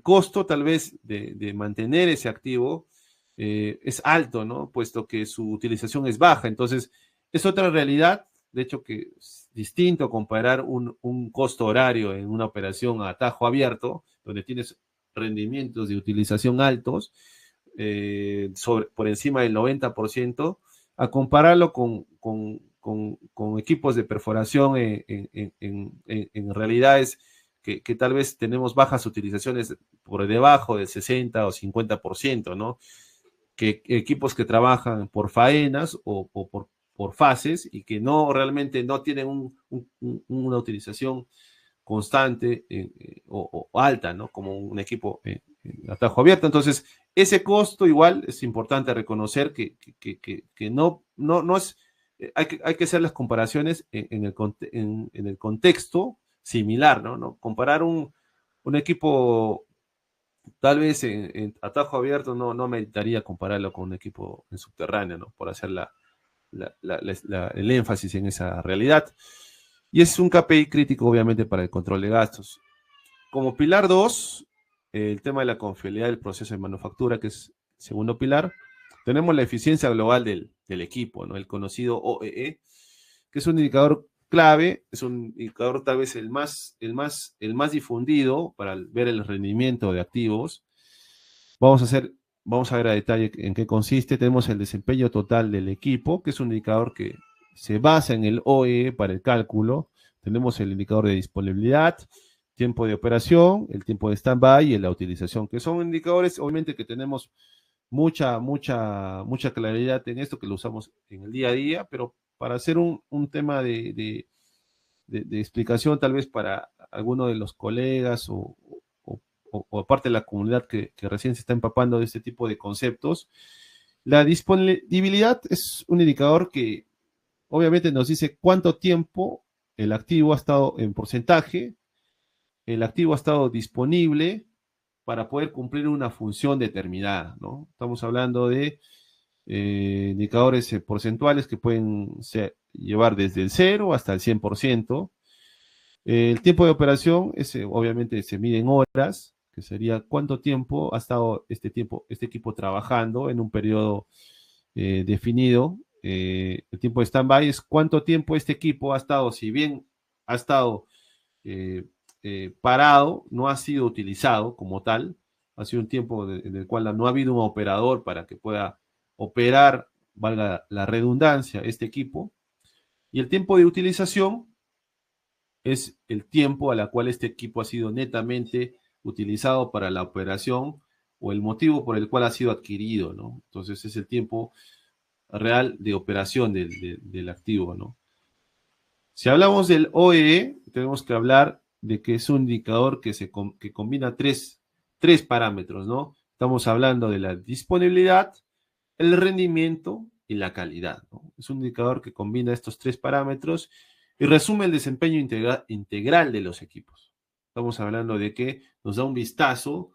Speaker 2: costo tal vez de mantener ese activo es alto, ¿no? Puesto que su utilización es baja. Entonces, es otra realidad, de hecho que es distinto comparar un costo horario en una operación a tajo abierto, donde tienes rendimientos de utilización altos, por encima del 90%, a compararlo con equipos de perforación en realidades que tal vez tenemos bajas utilizaciones por debajo del 60 o 50%, ¿no? Que equipos que trabajan por faenas o por fases y que no realmente no tienen una utilización constante o alta, ¿no? Como un equipo en atajo abierto. Entonces, ese costo igual es importante reconocer que no es, hay que hacer las comparaciones en el contexto similar, ¿no? Comparar un equipo tal vez atajo abierto no meritaría compararlo con un equipo en subterráneo, ¿no? Por hacer el énfasis en esa realidad. Y es un KPI crítico, obviamente, para el control de gastos. Como pilar 2, el tema de la confiabilidad del proceso de manufactura, que es el segundo pilar, tenemos la eficiencia global del equipo, ¿no? El conocido OEE, que es un indicador clave, es un indicador tal vez el más difundido para ver el rendimiento de activos. Vamos a ver a detalle en qué consiste. Tenemos el desempeño total del equipo, que es un indicador que se basa en el OE para el cálculo. Tenemos el indicador de disponibilidad, tiempo de operación, el tiempo de stand-by y la utilización, que son indicadores, obviamente, que tenemos mucha claridad en esto, que lo usamos en el día a día, pero para hacer un tema de explicación, tal vez para alguno de los colegas o parte de la comunidad que recién se está empapando de este tipo de conceptos, la disponibilidad es un indicador que obviamente nos dice cuánto tiempo el activo ha estado en porcentaje, el activo ha estado disponible para poder cumplir una función determinada, ¿no? Estamos hablando de indicadores porcentuales que pueden llevar desde el 0 hasta el 100%. El tiempo de operación obviamente se mide en horas, que sería cuánto tiempo ha estado este equipo trabajando en un periodo definido. El tiempo de stand-by es cuánto tiempo este equipo ha estado, si bien ha estado parado, no ha sido utilizado como tal, ha sido un tiempo en el cual no ha habido un operador para que pueda operar, valga la redundancia, este equipo. Y el tiempo de utilización es el tiempo a la cual este equipo ha sido netamente utilizado para la operación o el motivo por el cual ha sido adquirido, ¿no? Entonces es el tiempo real de operación del activo, ¿no? Si hablamos del OEE, tenemos que hablar de que es un indicador que combina tres parámetros, ¿no? Estamos hablando de la disponibilidad, el rendimiento y la calidad, ¿no? Es un indicador que combina estos tres parámetros y resume el desempeño integral de los equipos. Estamos hablando de que nos da un vistazo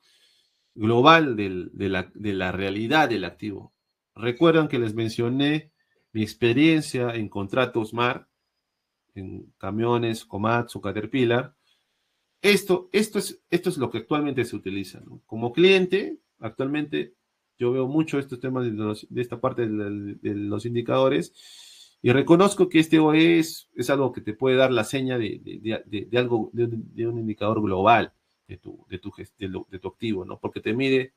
Speaker 2: global de la realidad del activo. Recuerdan que les mencioné mi experiencia en contratos MAR, en camiones, Komatsu, Caterpillar. Esto es lo que actualmente se utiliza, ¿no? Como cliente, actualmente yo veo mucho estos temas de esta parte de los indicadores y reconozco que este OE es algo que te puede dar la seña de algo, de un indicador global de tu activo, ¿no? Porque te mide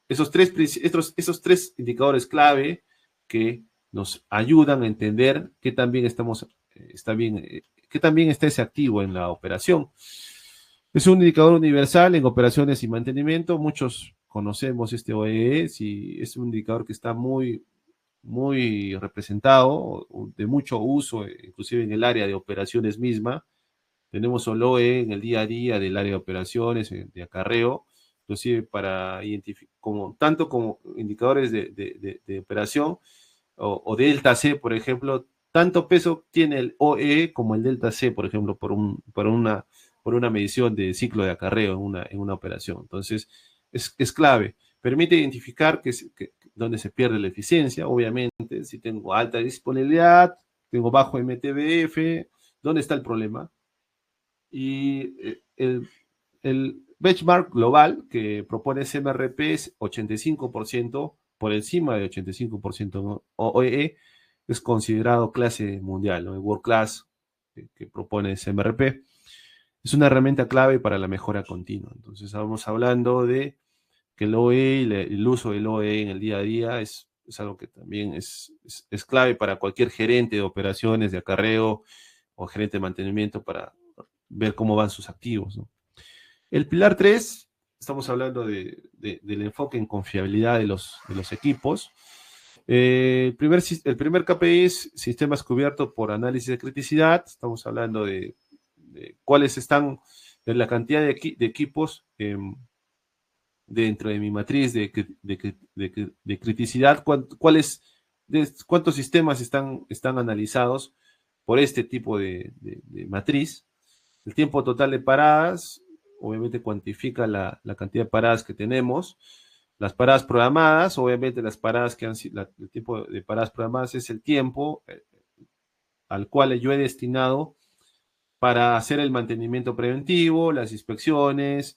Speaker 2: esos tres indicadores clave que nos ayudan a entender qué también qué también está ese activo en la operación. Es un indicador universal en operaciones y mantenimiento. Muchos conocemos este OEE, y es un indicador que está muy, muy representado, de mucho uso, inclusive en el área de operaciones misma. Tenemos el OEE en el día a día del área de operaciones, de acarreo, inclusive para identificar, tanto como indicadores de operación o delta C, por ejemplo, tanto peso tiene el OE como el delta C, por ejemplo, por una medición de ciclo de acarreo en una operación. Entonces, es clave. Permite identificar dónde se pierde la eficiencia, obviamente, si tengo alta disponibilidad, tengo bajo MTBF, ¿dónde está el problema? Y el benchmark global que propone CMRP es 85%, por encima de 85% OEE, es considerado clase mundial, ¿no? El World Class que propone CMRP. Es una herramienta clave para la mejora continua. Entonces, estamos hablando de que el OE y el uso del OE en el día a día es algo que también es clave para cualquier gerente de operaciones, de acarreo o gerente de mantenimiento para ver cómo van sus activos, ¿no? El pilar 3, estamos hablando del enfoque en confiabilidad de los equipos. El primer KPI es sistemas cubiertos por análisis de criticidad. Estamos hablando de cuáles están, de la cantidad de equipos dentro de mi matriz de criticidad, cuántos sistemas están analizados por este tipo de matriz. El tiempo total de paradas, obviamente cuantifica la cantidad de paradas que tenemos. Las paradas programadas, obviamente las paradas el tiempo de paradas programadas es el tiempo al cual yo he destinado para hacer el mantenimiento preventivo, las inspecciones,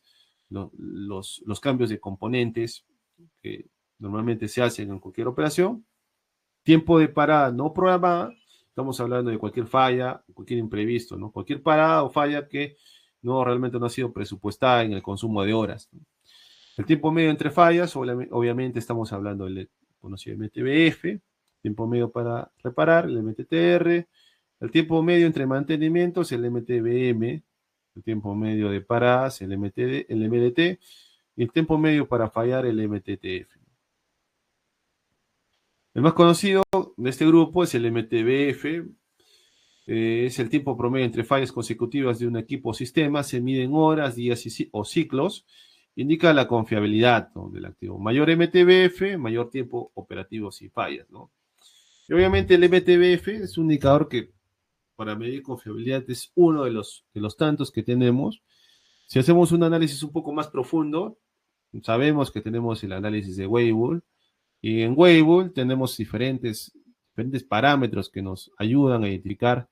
Speaker 2: los cambios de componentes que normalmente se hacen en cualquier operación. Tiempo de parada no programada, estamos hablando de cualquier falla, cualquier imprevisto, ¿no? Cualquier parada o falla que realmente no ha sido presupuestada en el consumo de horas, ¿no? El tiempo medio entre fallas, obviamente estamos hablando del conocido MTBF, tiempo medio para reparar, el MTTR, el tiempo medio entre mantenimientos, el MTBM, el tiempo medio de paradas, el MDT, y el tiempo medio para fallar, el MTTF. El más conocido de este grupo es el MTBF, es el tiempo promedio entre fallas consecutivas de un equipo o sistema, se mide en horas, días o ciclos, indica la confiabilidad, ¿no?, del activo. Mayor MTBF, mayor tiempo operativo sin fallas, ¿no? Y obviamente el MTBF es un indicador que para medir confiabilidad es uno de los tantos que tenemos. Si hacemos un análisis un poco más profundo, sabemos que tenemos el análisis de Weibull, Y en Weibull tenemos diferentes parámetros que nos ayudan a identificar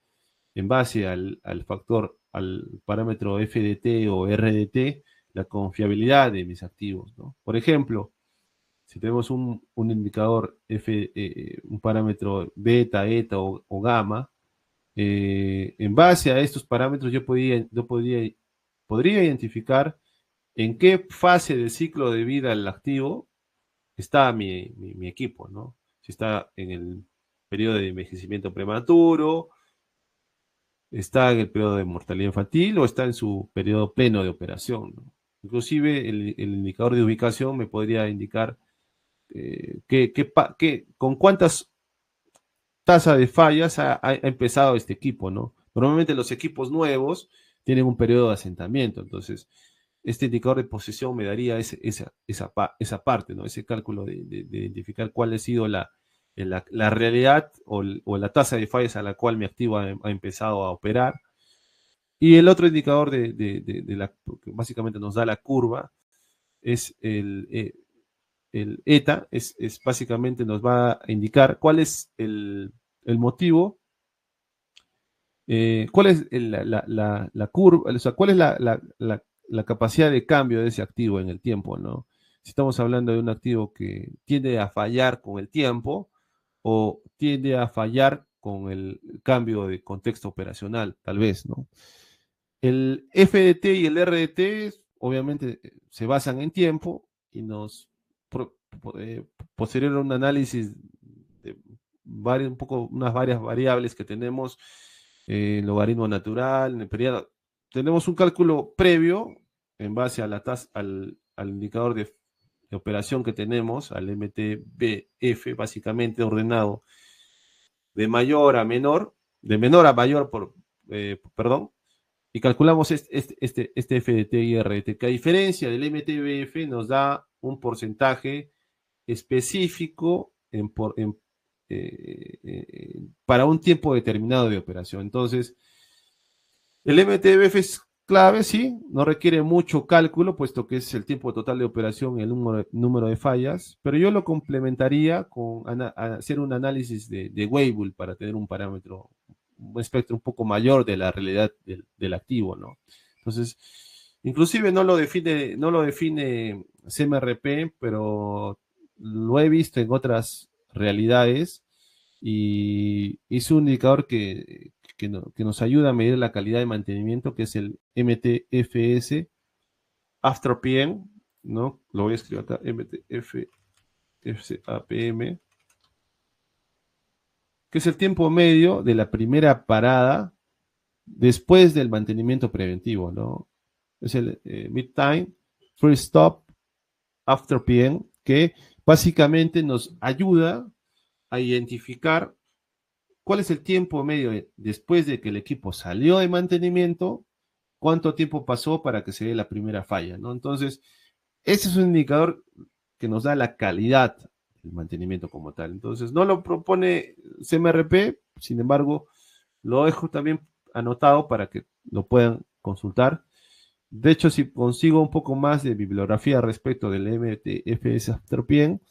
Speaker 2: en base al parámetro FDT o RDT, la confiabilidad de mis activos, ¿no? Por ejemplo, si tenemos un indicador un parámetro beta, eta o gamma, en base a estos parámetros podría identificar en qué fase del ciclo de vida del activo está mi equipo, ¿no? Si está en el periodo de envejecimiento prematuro, está en el periodo de mortalidad infantil o está en su periodo pleno de operación, ¿no? Inclusive el indicador de ubicación me podría indicar con cuántas tasas de fallas ha empezado este equipo, ¿no? Normalmente los equipos nuevos tienen un periodo de asentamiento, entonces este indicador de posición me daría esa parte, ¿no? Ese cálculo de identificar cuál ha sido la realidad o la tasa de fallas a la cual mi activo ha empezado a operar. Y el otro indicador que básicamente nos da la curva es el ETA, es básicamente nos va a indicar cuál es el motivo, cuál es la curva, o sea, cuál es la capacidad de cambio de ese activo en el tiempo, ¿no? Si estamos hablando de un activo que tiende a fallar con el tiempo o tiende a fallar con el cambio de contexto operacional, tal vez, ¿no? El FDT y el RDT obviamente se basan en tiempo y nos posterior a un análisis de unas varias variables que tenemos, el logaritmo natural, en el periodo, tenemos un cálculo previo en base a al indicador de operación que tenemos, al MTBF, básicamente ordenado de mayor a menor, de menor a mayor, perdón, y calculamos este FDT y RDT, que a diferencia del MTBF nos da un porcentaje específico para un tiempo determinado de operación. Entonces, el MTBF es clave, sí, no requiere mucho cálculo, puesto que es el tiempo total de operación y el número de fallas, pero yo lo complementaría con hacer un análisis de Weibull para tener un parámetro, un espectro un poco mayor de la realidad del activo, ¿no? Entonces, inclusive no lo define CMRP, pero lo he visto en otras realidades y es un indicador que nos ayuda a medir la calidad de mantenimiento, que es el MTFS After PM, ¿no? Lo voy a escribir acá, MTFS APM, que es el tiempo medio de la primera parada después del mantenimiento preventivo, ¿no? Es el Mid-Time First Stop After PM, que básicamente nos ayuda a identificar cuál es el tiempo medio después de que el equipo salió de mantenimiento, cuánto tiempo pasó para que se dé la primera falla, ¿no? Entonces, ese es un indicador que nos da la calidad del mantenimiento como tal. Entonces, no lo propone CMRP, sin embargo, lo dejo también anotado para que lo puedan consultar. De hecho, si consigo un poco más de bibliografía respecto del MTFS Afterpien,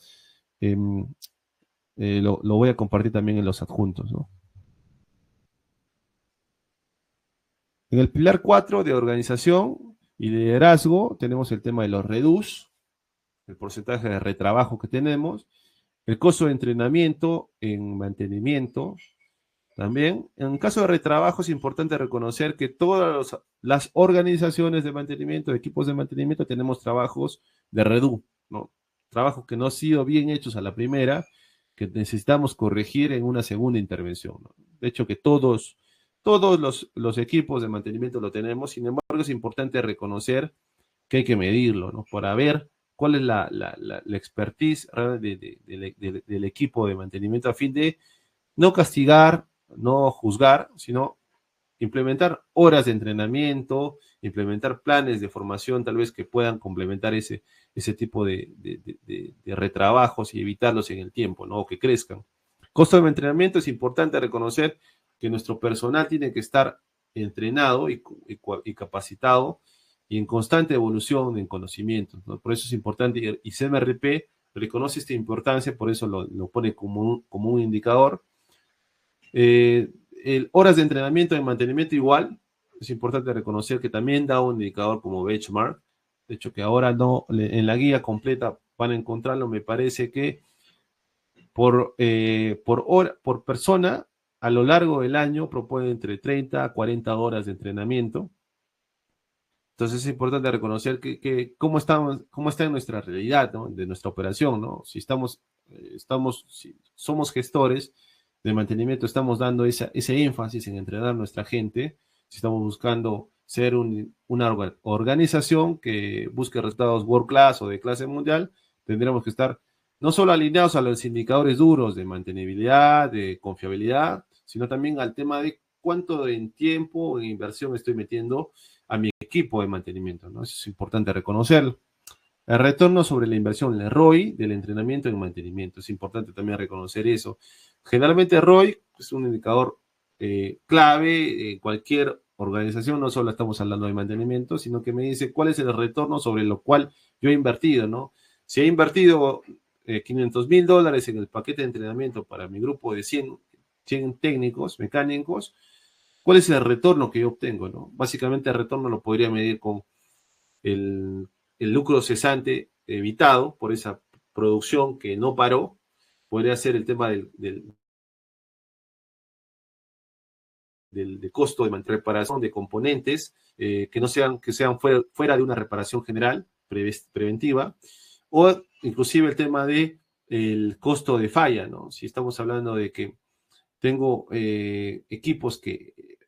Speaker 2: lo voy a compartir también en los adjuntos, ¿no? En el pilar 4 de organización y liderazgo tenemos el tema de los REDUS, el porcentaje de retrabajo que tenemos, el costo de entrenamiento en mantenimiento. También, en caso de retrabajo, es importante reconocer que todas las organizaciones de mantenimiento, de equipos de mantenimiento, tenemos trabajos de redu, ¿no? Trabajos que no han sido bien hechos a la primera, que necesitamos corregir en una segunda intervención, ¿no? De hecho, que todos los equipos de mantenimiento lo tenemos, sin embargo, es importante reconocer que hay que medirlo, ¿no? Para ver cuál es la expertise del equipo de mantenimiento a fin de no castigar, no juzgar, sino implementar horas de entrenamiento, implementar planes de formación tal vez que puedan complementar ese tipo de retrabajos y evitarlos en el tiempo, ¿no? O que crezcan. Costo de entrenamiento, es importante reconocer que nuestro personal tiene que estar entrenado y capacitado y en constante evolución en conocimientos, ¿no? Por eso es importante, y CMRP reconoce esta importancia, por eso lo pone como un indicador. Horas de entrenamiento y mantenimiento igual, es importante reconocer que también da un indicador como benchmark. De hecho, que ahora no, en la guía completa van a encontrarlo, me parece que por persona, a lo largo del año propone entre 30 a 40 horas de entrenamiento. Entonces es importante reconocer que cómo está en nuestra realidad, ¿no? De nuestra operación, ¿no? Si si somos gestores de mantenimiento, estamos dando ese énfasis en entrenar a nuestra gente, si estamos buscando ser una organización que busque resultados world class o de clase mundial, tendremos que estar no solo alineados a los indicadores duros de mantenibilidad, de confiabilidad, sino también al tema de cuánto en tiempo o en inversión estoy metiendo a mi equipo de mantenimiento, ¿no? Eso es importante reconocerlo. El retorno sobre la inversión, el ROI del entrenamiento en mantenimiento. Es importante también reconocer eso. Generalmente ROI es un indicador clave en cualquier organización, no solo estamos hablando de mantenimiento, sino que me dice cuál es el retorno sobre lo cual yo he invertido, ¿no? Si he invertido $500,000 en el paquete de entrenamiento para mi grupo de 100 técnicos, mecánicos, ¿cuál es el retorno que yo obtengo, no? Básicamente el retorno lo podría medir con el lucro cesante evitado por esa producción que no paró. Podría ser el tema del costo de reparación de componentes que sean fuera de una reparación general preventiva, o inclusive el tema de el costo de falla, ¿no? Si estamos hablando de que tengo equipos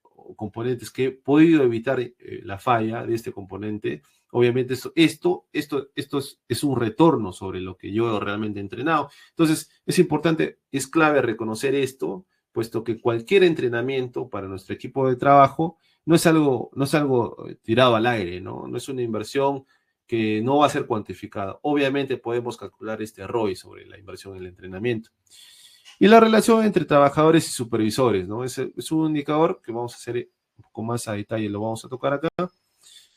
Speaker 2: o componentes que he podido evitar la falla de este componente, obviamente esto es un retorno sobre lo que yo he realmente entrenado. Entonces, es importante, es clave reconocer esto, puesto que cualquier entrenamiento para nuestro equipo de trabajo no es algo tirado al aire, ¿no? No es una inversión que no va a ser cuantificada. Obviamente podemos calcular este ROI sobre la inversión en el entrenamiento. Y la relación entre trabajadores y supervisores, ¿no? Es un indicador que vamos a hacer un poco más a detalle, lo vamos a tocar acá,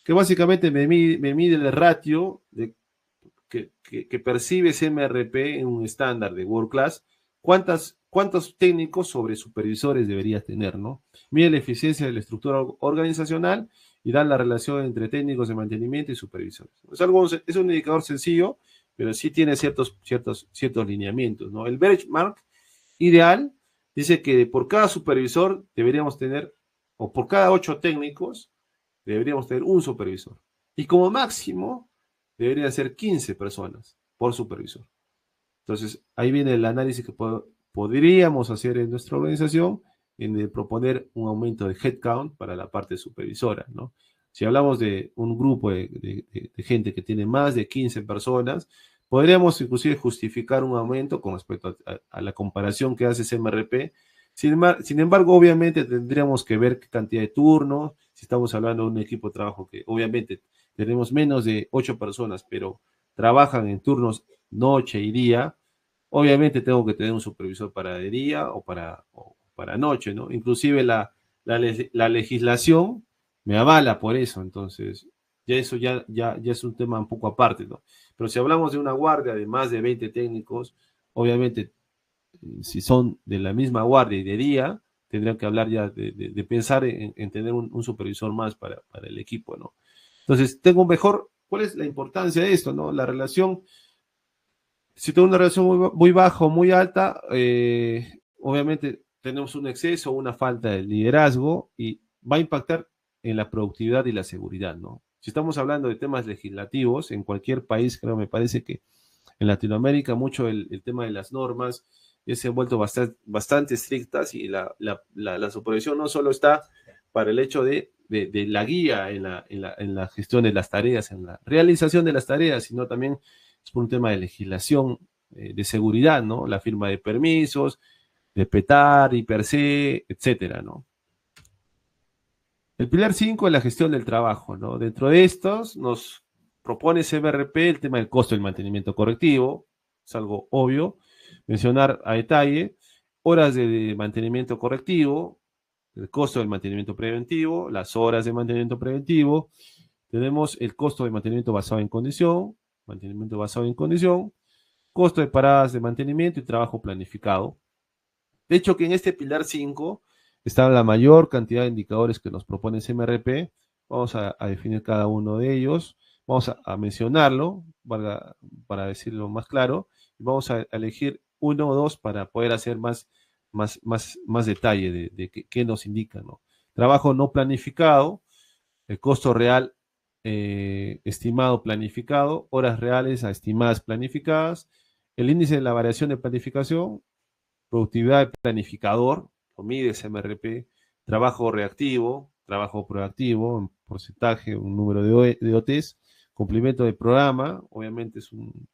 Speaker 2: que básicamente me mide el ratio que percibe CMRP en un estándar de World Class. ¿Cuántos técnicos sobre supervisores deberías tener, ¿no? Mide la eficiencia de la estructura organizacional y da la relación entre técnicos de mantenimiento y supervisores. Es un indicador sencillo, pero sí tiene ciertos lineamientos, ¿no? El benchmark ideal dice que por cada supervisor deberíamos tener, o por cada 8 técnicos, deberíamos tener un supervisor. Y como máximo, deberían ser 15 personas por supervisor. Entonces, ahí viene el análisis que podríamos hacer en nuestra organización en proponer un aumento de headcount para la parte supervisora, ¿no? Si hablamos de un grupo de gente que tiene más de 15 personas, podríamos inclusive justificar un aumento con respecto a la comparación que hace CMRP. Sin embargo, obviamente tendríamos que ver qué cantidad de turnos, si estamos hablando de un equipo de trabajo que obviamente tenemos menos de 8 personas, pero trabajan en turnos noche y día, obviamente tengo que tener un supervisor para de día o para noche, ¿no? Inclusive la legislación me avala por eso, entonces eso ya es un tema un poco aparte, ¿no? Pero si hablamos de una guardia de más de 20 técnicos, obviamente, si son de la misma guardia y de día, tendrían que hablar ya de pensar en tener un supervisor más para el equipo, ¿no? Entonces, ¿cuál es la importancia de esto, no? La relación, si tengo una relación muy baja o muy alta, obviamente tenemos un exceso o una falta de liderazgo y va a impactar en la productividad y la seguridad, ¿no? Si estamos hablando de temas legislativos, en cualquier país, creo, me parece que en Latinoamérica mucho el tema de las normas ya se han vuelto bastante estrictas y la supervisión no solo está para el hecho de la guía en la gestión de las tareas, en la realización de las tareas, sino también es por un tema de legislación, de seguridad, ¿no? La firma de permisos, de PETAR, IPRC, etcétera, ¿no? El pilar 5 es la gestión del trabajo, ¿no? Dentro de estos nos propone CMRP el tema del costo del mantenimiento correctivo, es algo obvio, mencionar a detalle, horas de mantenimiento correctivo, el costo del mantenimiento preventivo, las horas de mantenimiento preventivo, tenemos el costo de mantenimiento basado en condición, costo de paradas de mantenimiento y trabajo planificado. De hecho, que en este pilar 5 está la mayor cantidad de indicadores que nos propone CMRP. Vamos a definir cada uno de ellos. Vamos a mencionarlo para decirlo más claro. Y vamos a elegir uno o dos para poder hacer más detalle de qué nos indica, ¿no? Trabajo no planificado, el costo real estimado planificado, horas reales a estimadas planificadas, el índice de la variación de planificación, productividad de planificador, lo mide CMRP, trabajo reactivo, trabajo proactivo, un porcentaje, un número de OTs, cumplimiento de programa, obviamente es un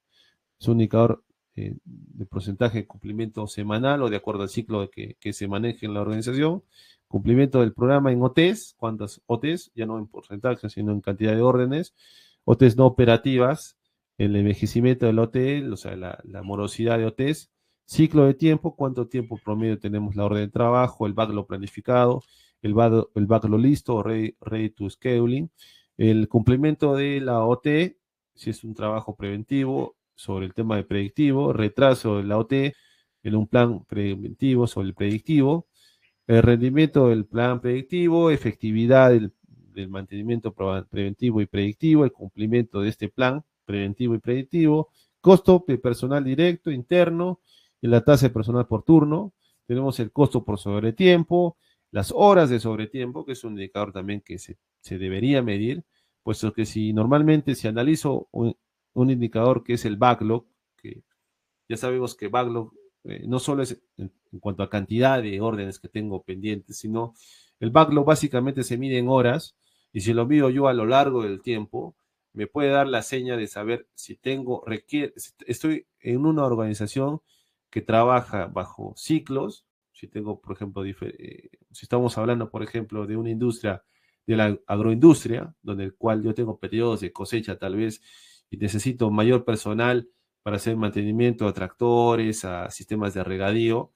Speaker 2: indicador de porcentaje de cumplimiento semanal o de acuerdo al ciclo que se maneje en la organización, cumplimiento del programa en OTs, cuántas OTs, ya no en porcentaje, sino en cantidad de órdenes, OTs no operativas, el envejecimiento del OT, o sea, la morosidad de OTs, ciclo de tiempo, cuánto tiempo promedio tenemos la orden de trabajo, el backlog planificado, el backlog listo o ready to scheduling, el cumplimiento de la OT, si es un trabajo preventivo, sobre el tema de predictivo, retraso de la OT en un plan preventivo sobre el predictivo, el rendimiento del plan predictivo, efectividad del mantenimiento preventivo y predictivo, el cumplimiento de este plan preventivo y predictivo, costo de personal directo, interno, y la tasa de personal por turno, tenemos el costo por sobretiempo, las horas de sobretiempo, que es un indicador también que se debería medir, puesto que si normalmente si analizo un indicador que es el backlog, que ya sabemos que backlog no solo es en cuanto a cantidad de órdenes que tengo pendientes, sino el backlog básicamente se mide en horas, y si lo mido yo a lo largo del tiempo, me puede dar la seña de saber si estoy en una organización que trabaja bajo ciclos, si tengo, por ejemplo, si estamos hablando, por ejemplo, de una industria, de la agroindustria, donde el cual yo tengo periodos de cosecha tal vez, y necesito mayor personal para hacer mantenimiento a tractores, a sistemas de regadío,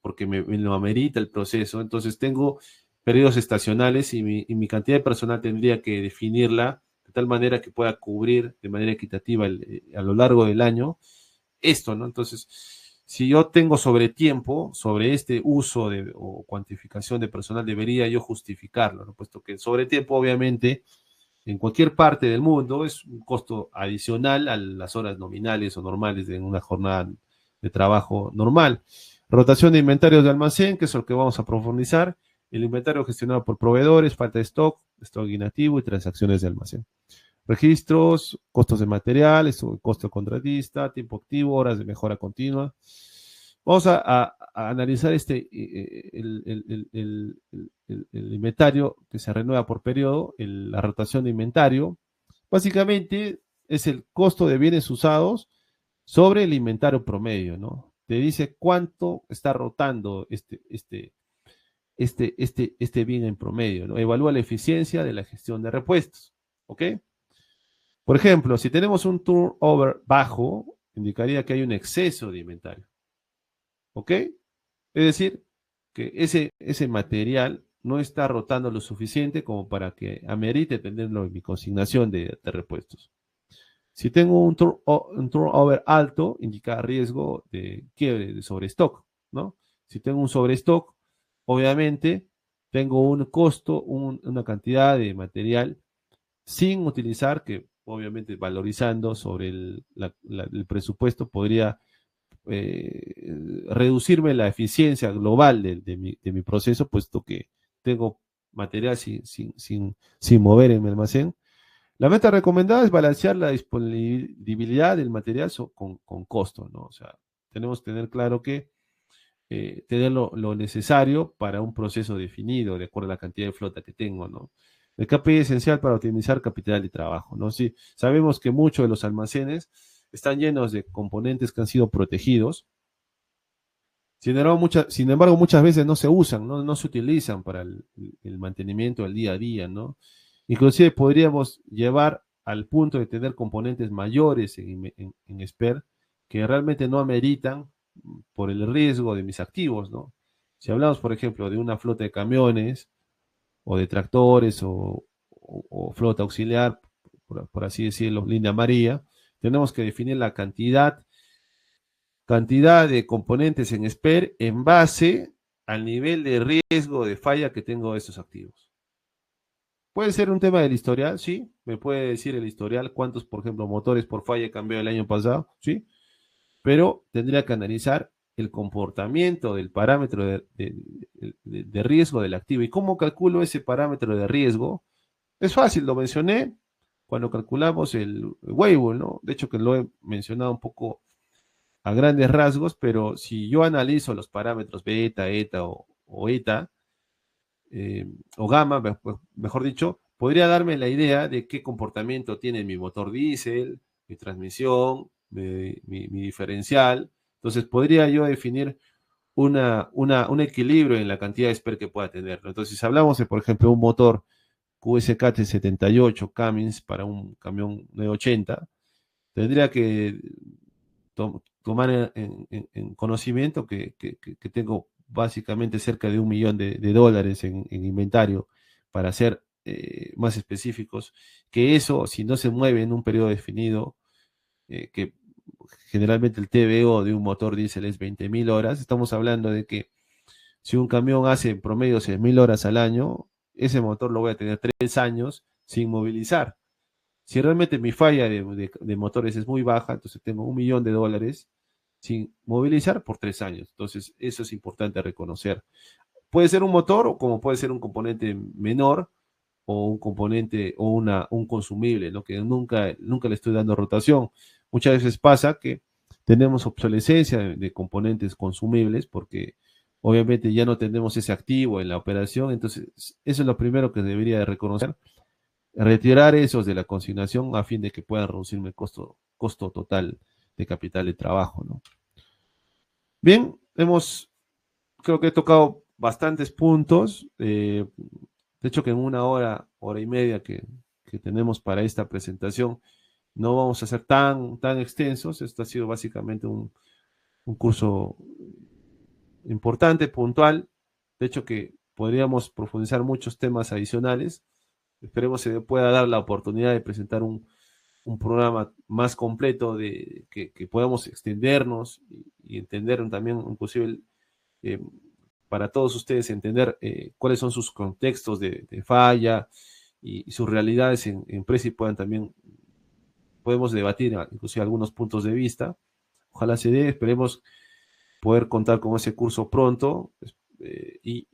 Speaker 2: porque me lo amerita el proceso. Entonces tengo periodos estacionales y mi cantidad de personal tendría que definirla de tal manera que pueda cubrir de manera equitativa a lo largo del año esto, ¿no? Entonces, si yo tengo sobre tiempo, sobre este uso o cuantificación de personal, debería yo justificarlo, ¿no? Puesto que el sobretiempo, obviamente, en cualquier parte del mundo es un costo adicional a las horas nominales o normales de una jornada de trabajo normal. Rotación de inventarios de almacén, que es lo que vamos a profundizar. El inventario gestionado por proveedores, falta de stock inactivo y transacciones de almacén. Registros, costos de material, costo contratista, tiempo activo, horas de mejora continua. Vamos a analizar el inventario que se renueva por periodo, la rotación de inventario. Básicamente es el costo de bienes usados sobre el inventario promedio, ¿no? Te dice cuánto está rotando este bien en promedio, ¿no? Evalúa la eficiencia de la gestión de repuestos, ¿ok? Por ejemplo, si tenemos un turnover bajo, indicaría que hay un exceso de inventario, ¿ok? Es decir, que ese material no está rotando lo suficiente como para que amerite tenerlo en mi consignación de repuestos. Si tengo un turnover alto, indica riesgo de quiebre, de sobrestock, ¿no? Si tengo un sobrestock, obviamente tengo un costo, una cantidad de material sin utilizar, que obviamente valorizando sobre el presupuesto podría reducirme la eficiencia global de mi proceso, puesto que tengo material sin mover en mi almacén. La meta recomendada es balancear la disponibilidad del material con costo, ¿no? O sea, tenemos que tener claro que tener lo necesario para un proceso definido, de acuerdo a la cantidad de flota que tengo, ¿no? El KPI es esencial para optimizar capital y trabajo, ¿no? Sí, sabemos que muchos de los almacenes están llenos de componentes que han sido protegidos. Sin embargo, muchas veces no se usan, no se utilizan para el mantenimiento del día a día, ¿no? Inclusive podríamos llevar al punto de tener componentes mayores en SPER que realmente no ameritan por el riesgo de mis activos, ¿no? Si hablamos, por ejemplo, de una flota de camiones o de tractores o flota auxiliar, por así decirlo, línea amarilla, tenemos que definir la cantidad cantidad de componentes en SPER en base al nivel de riesgo de falla que tengo de estos activos. Puede ser un tema del historial, sí. Me puede decir el historial cuántos, por ejemplo, motores por falla cambió el año pasado, sí. Pero tendría que analizar el comportamiento del parámetro de riesgo del activo. ¿Y cómo calculo ese parámetro de riesgo? Es fácil, lo mencioné cuando calculamos el Weibull, ¿no? De hecho, que lo he mencionado un poco a grandes rasgos, pero si yo analizo los parámetros beta, eta o eta, o gamma, mejor dicho, podría darme la idea de qué comportamiento tiene mi motor diésel, mi transmisión, mi diferencial. Entonces, podría yo definir un equilibrio en la cantidad de SPER que pueda tener, ¿no? Entonces, si hablamos de, por ejemplo, un motor QSK-78 Cummins para un camión 980, tendría que tomar en conocimiento que tengo básicamente cerca de $1 millón en inventario, para ser más específicos, que eso, si no se mueve en un periodo definido, que generalmente el TBO de un motor diésel es 20.000 horas, estamos hablando de que si un camión hace en promedio 6.000 horas al año, ese motor lo voy a tener 3 años sin movilizar. Si realmente mi falla de motores es muy baja, entonces tengo $1 millón sin movilizar por 3 años. Entonces, eso es importante reconocer. Puede ser un motor o como puede ser un componente menor o un componente o un consumible, ¿no? Que nunca le estoy dando rotación. Muchas veces pasa que tenemos obsolescencia de componentes consumibles porque obviamente ya no tenemos ese activo en la operación. Entonces, eso es lo primero que debería de reconocer, retirar esos de la consignación a fin de que puedan reducirme el costo total de capital de trabajo, ¿no? Bien, creo que he tocado bastantes puntos. De hecho, que en una hora y media que tenemos para esta presentación, no vamos a ser tan extensos. Esto ha sido básicamente un curso importante, puntual. De hecho, que podríamos profundizar muchos temas adicionales. Esperemos se pueda dar la oportunidad de presentar un programa más completo que podamos extendernos y entender también, inclusive, eh, para todos ustedes, entender cuáles son sus contextos de falla y sus realidades en Prezi, podemos debatir inclusive algunos puntos de vista. Ojalá se dé, esperemos poder contar con ese curso pronto, y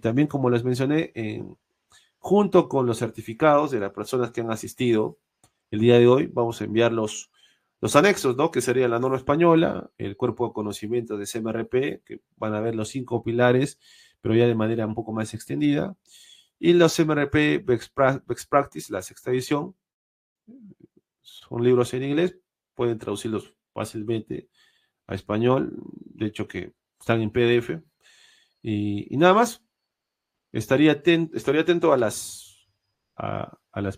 Speaker 2: también, como les mencioné, junto con los certificados de las personas que han asistido el día de hoy, vamos a enviar los anexos, ¿no? Que sería la norma española, el cuerpo de conocimiento de CMRP, que van a ver los 5 pilares, pero ya de manera un poco más extendida, y los CMRP Best Practice, la sexta edición. Son libros en inglés, pueden traducirlos fácilmente a español, de hecho que están en PDF, y nada más. Estaría atento a las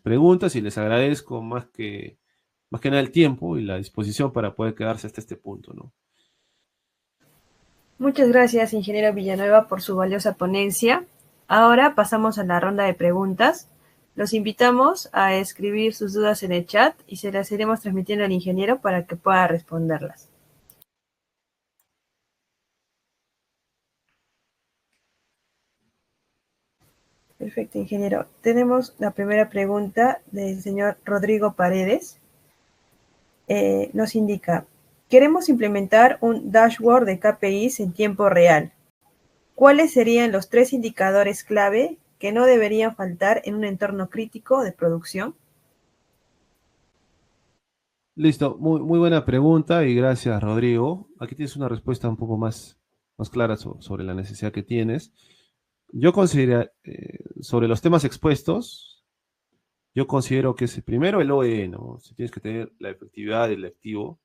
Speaker 2: preguntas, y les agradezco más que nada el tiempo y la disposición para poder quedarse hasta este punto, ¿no?
Speaker 1: Muchas gracias, ingeniero Villanueva, por su valiosa ponencia. Ahora pasamos a la ronda de preguntas. Los invitamos a escribir sus dudas en el chat y se las iremos transmitiendo al ingeniero para que pueda responderlas. Perfecto, ingeniero. Tenemos la primera pregunta del señor Rodrigo Paredes. Nos indica: queremos implementar un dashboard de KPIs en tiempo real. ¿Cuáles serían los 3 indicadores clave que no deberían faltar en un entorno crítico de producción?
Speaker 2: Listo, muy buena pregunta y gracias, Rodrigo. Aquí tienes una respuesta un poco más clara sobre la necesidad que tienes. Yo considero, sobre los temas expuestos, yo considero que es primero el OE, ¿no? Si tienes que tener la efectividad del activo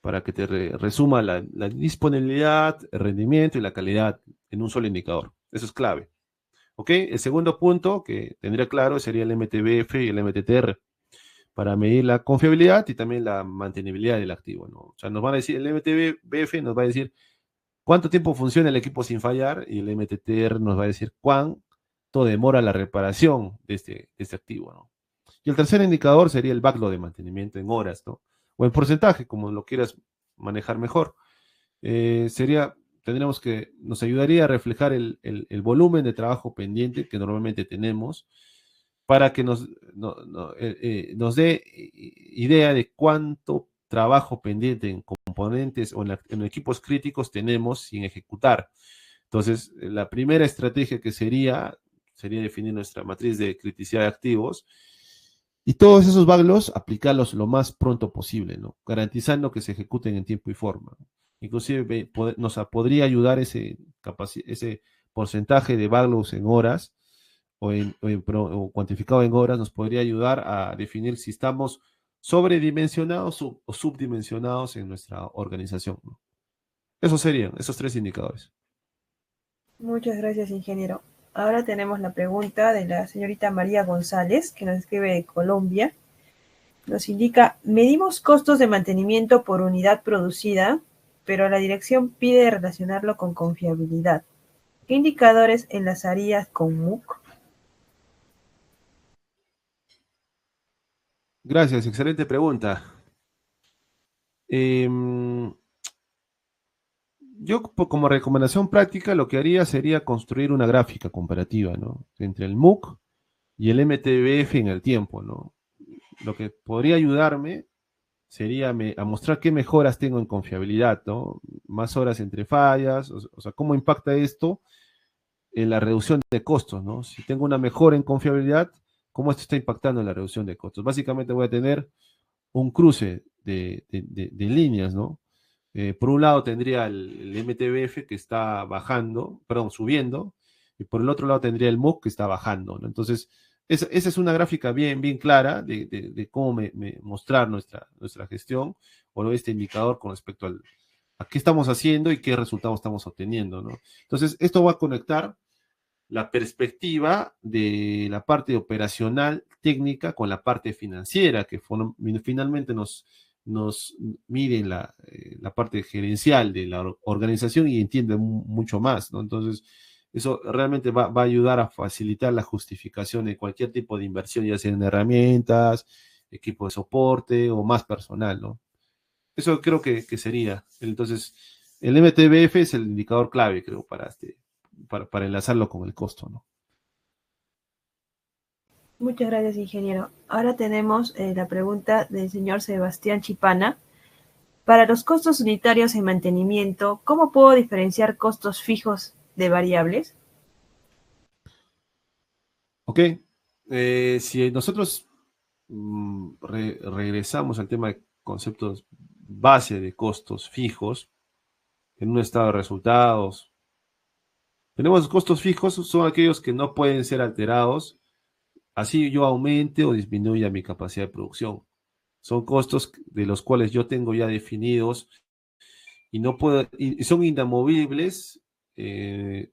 Speaker 2: para que te resuma la disponibilidad, el rendimiento y la calidad en un solo indicador. Eso es clave. ¿Ok? El segundo punto que tendría claro sería el MTBF y el MTTR, para medir la confiabilidad y también la mantenibilidad del activo, ¿no? O sea, nos van a decir, el MTBF nos va a decir cuánto tiempo funciona el equipo sin fallar, y el MTTR nos va a decir cuánto demora la reparación de este activo, ¿no? Y el tercer indicador sería el backlog de mantenimiento en horas, ¿no? O en porcentaje, como lo quieras manejar mejor. Nos ayudaría a reflejar el volumen de trabajo pendiente que normalmente tenemos para que nos dé idea de cuánto trabajo pendiente en componentes o en equipos críticos tenemos sin ejecutar. Entonces, la primera estrategia que sería definir nuestra matriz de criticidad de activos y todos esos backlogs aplicarlos lo más pronto posible, ¿no? Garantizando que se ejecuten en tiempo y forma. Inclusive nos podría ayudar ese porcentaje de backlogs en horas o cuantificado en horas, nos podría ayudar a definir si estamos sobredimensionados o subdimensionados en nuestra organización, ¿no? Esos serían esos 3 indicadores.
Speaker 1: Muchas gracias, ingeniero. Ahora tenemos la pregunta de la señorita María González, que nos escribe de Colombia. Nos indica, medimos costos de mantenimiento por unidad producida, pero la dirección pide relacionarlo con confiabilidad. ¿Qué indicadores enlazarías con MOOC?
Speaker 2: Gracias, excelente pregunta. Yo como recomendación práctica lo que haría sería construir una gráfica comparativa, ¿no? Entre el MOOC y el MTBF en el tiempo, ¿no? Lo que podría ayudarme sería a mostrar qué mejoras tengo en confiabilidad, ¿no? Más horas entre fallas, o sea, cómo impacta esto en la reducción de costos, ¿no? Si tengo una mejora en confiabilidad, ¿cómo esto está impactando en la reducción de costos? Básicamente voy a tener un cruce de líneas, ¿no? Por un lado tendría el MTBF que está subiendo, y por el otro lado tendría el MOOC que está bajando, ¿no? Entonces, esa es una gráfica bien clara de cómo mostrar nuestra gestión o este indicador con respecto a qué estamos haciendo y qué resultados estamos obteniendo, ¿no? Entonces, esto va a conectar la perspectiva de la parte operacional técnica con la parte financiera, que finalmente nos miden la parte gerencial de la organización y entienden mucho más, ¿no? Entonces, eso realmente va a ayudar a facilitar la justificación de cualquier tipo de inversión, ya sea en herramientas, equipo de soporte o más personal, ¿no? Eso creo que sería. Entonces, el MTBF es el indicador clave, creo, para enlazarlo con el costo, ¿no?
Speaker 1: Muchas gracias, ingeniero. Ahora tenemos la pregunta del señor Sebastián Chipana. Para los costos unitarios en mantenimiento, ¿cómo puedo diferenciar costos fijos de variables?
Speaker 2: Ok. Si nosotros regresamos al tema de conceptos base de costos fijos en un estado de resultados, tenemos costos fijos, son aquellos que no pueden ser alterados, así yo aumente o disminuya mi capacidad de producción. Son costos de los cuales yo tengo ya definidos y no puedo, y son inamovibles en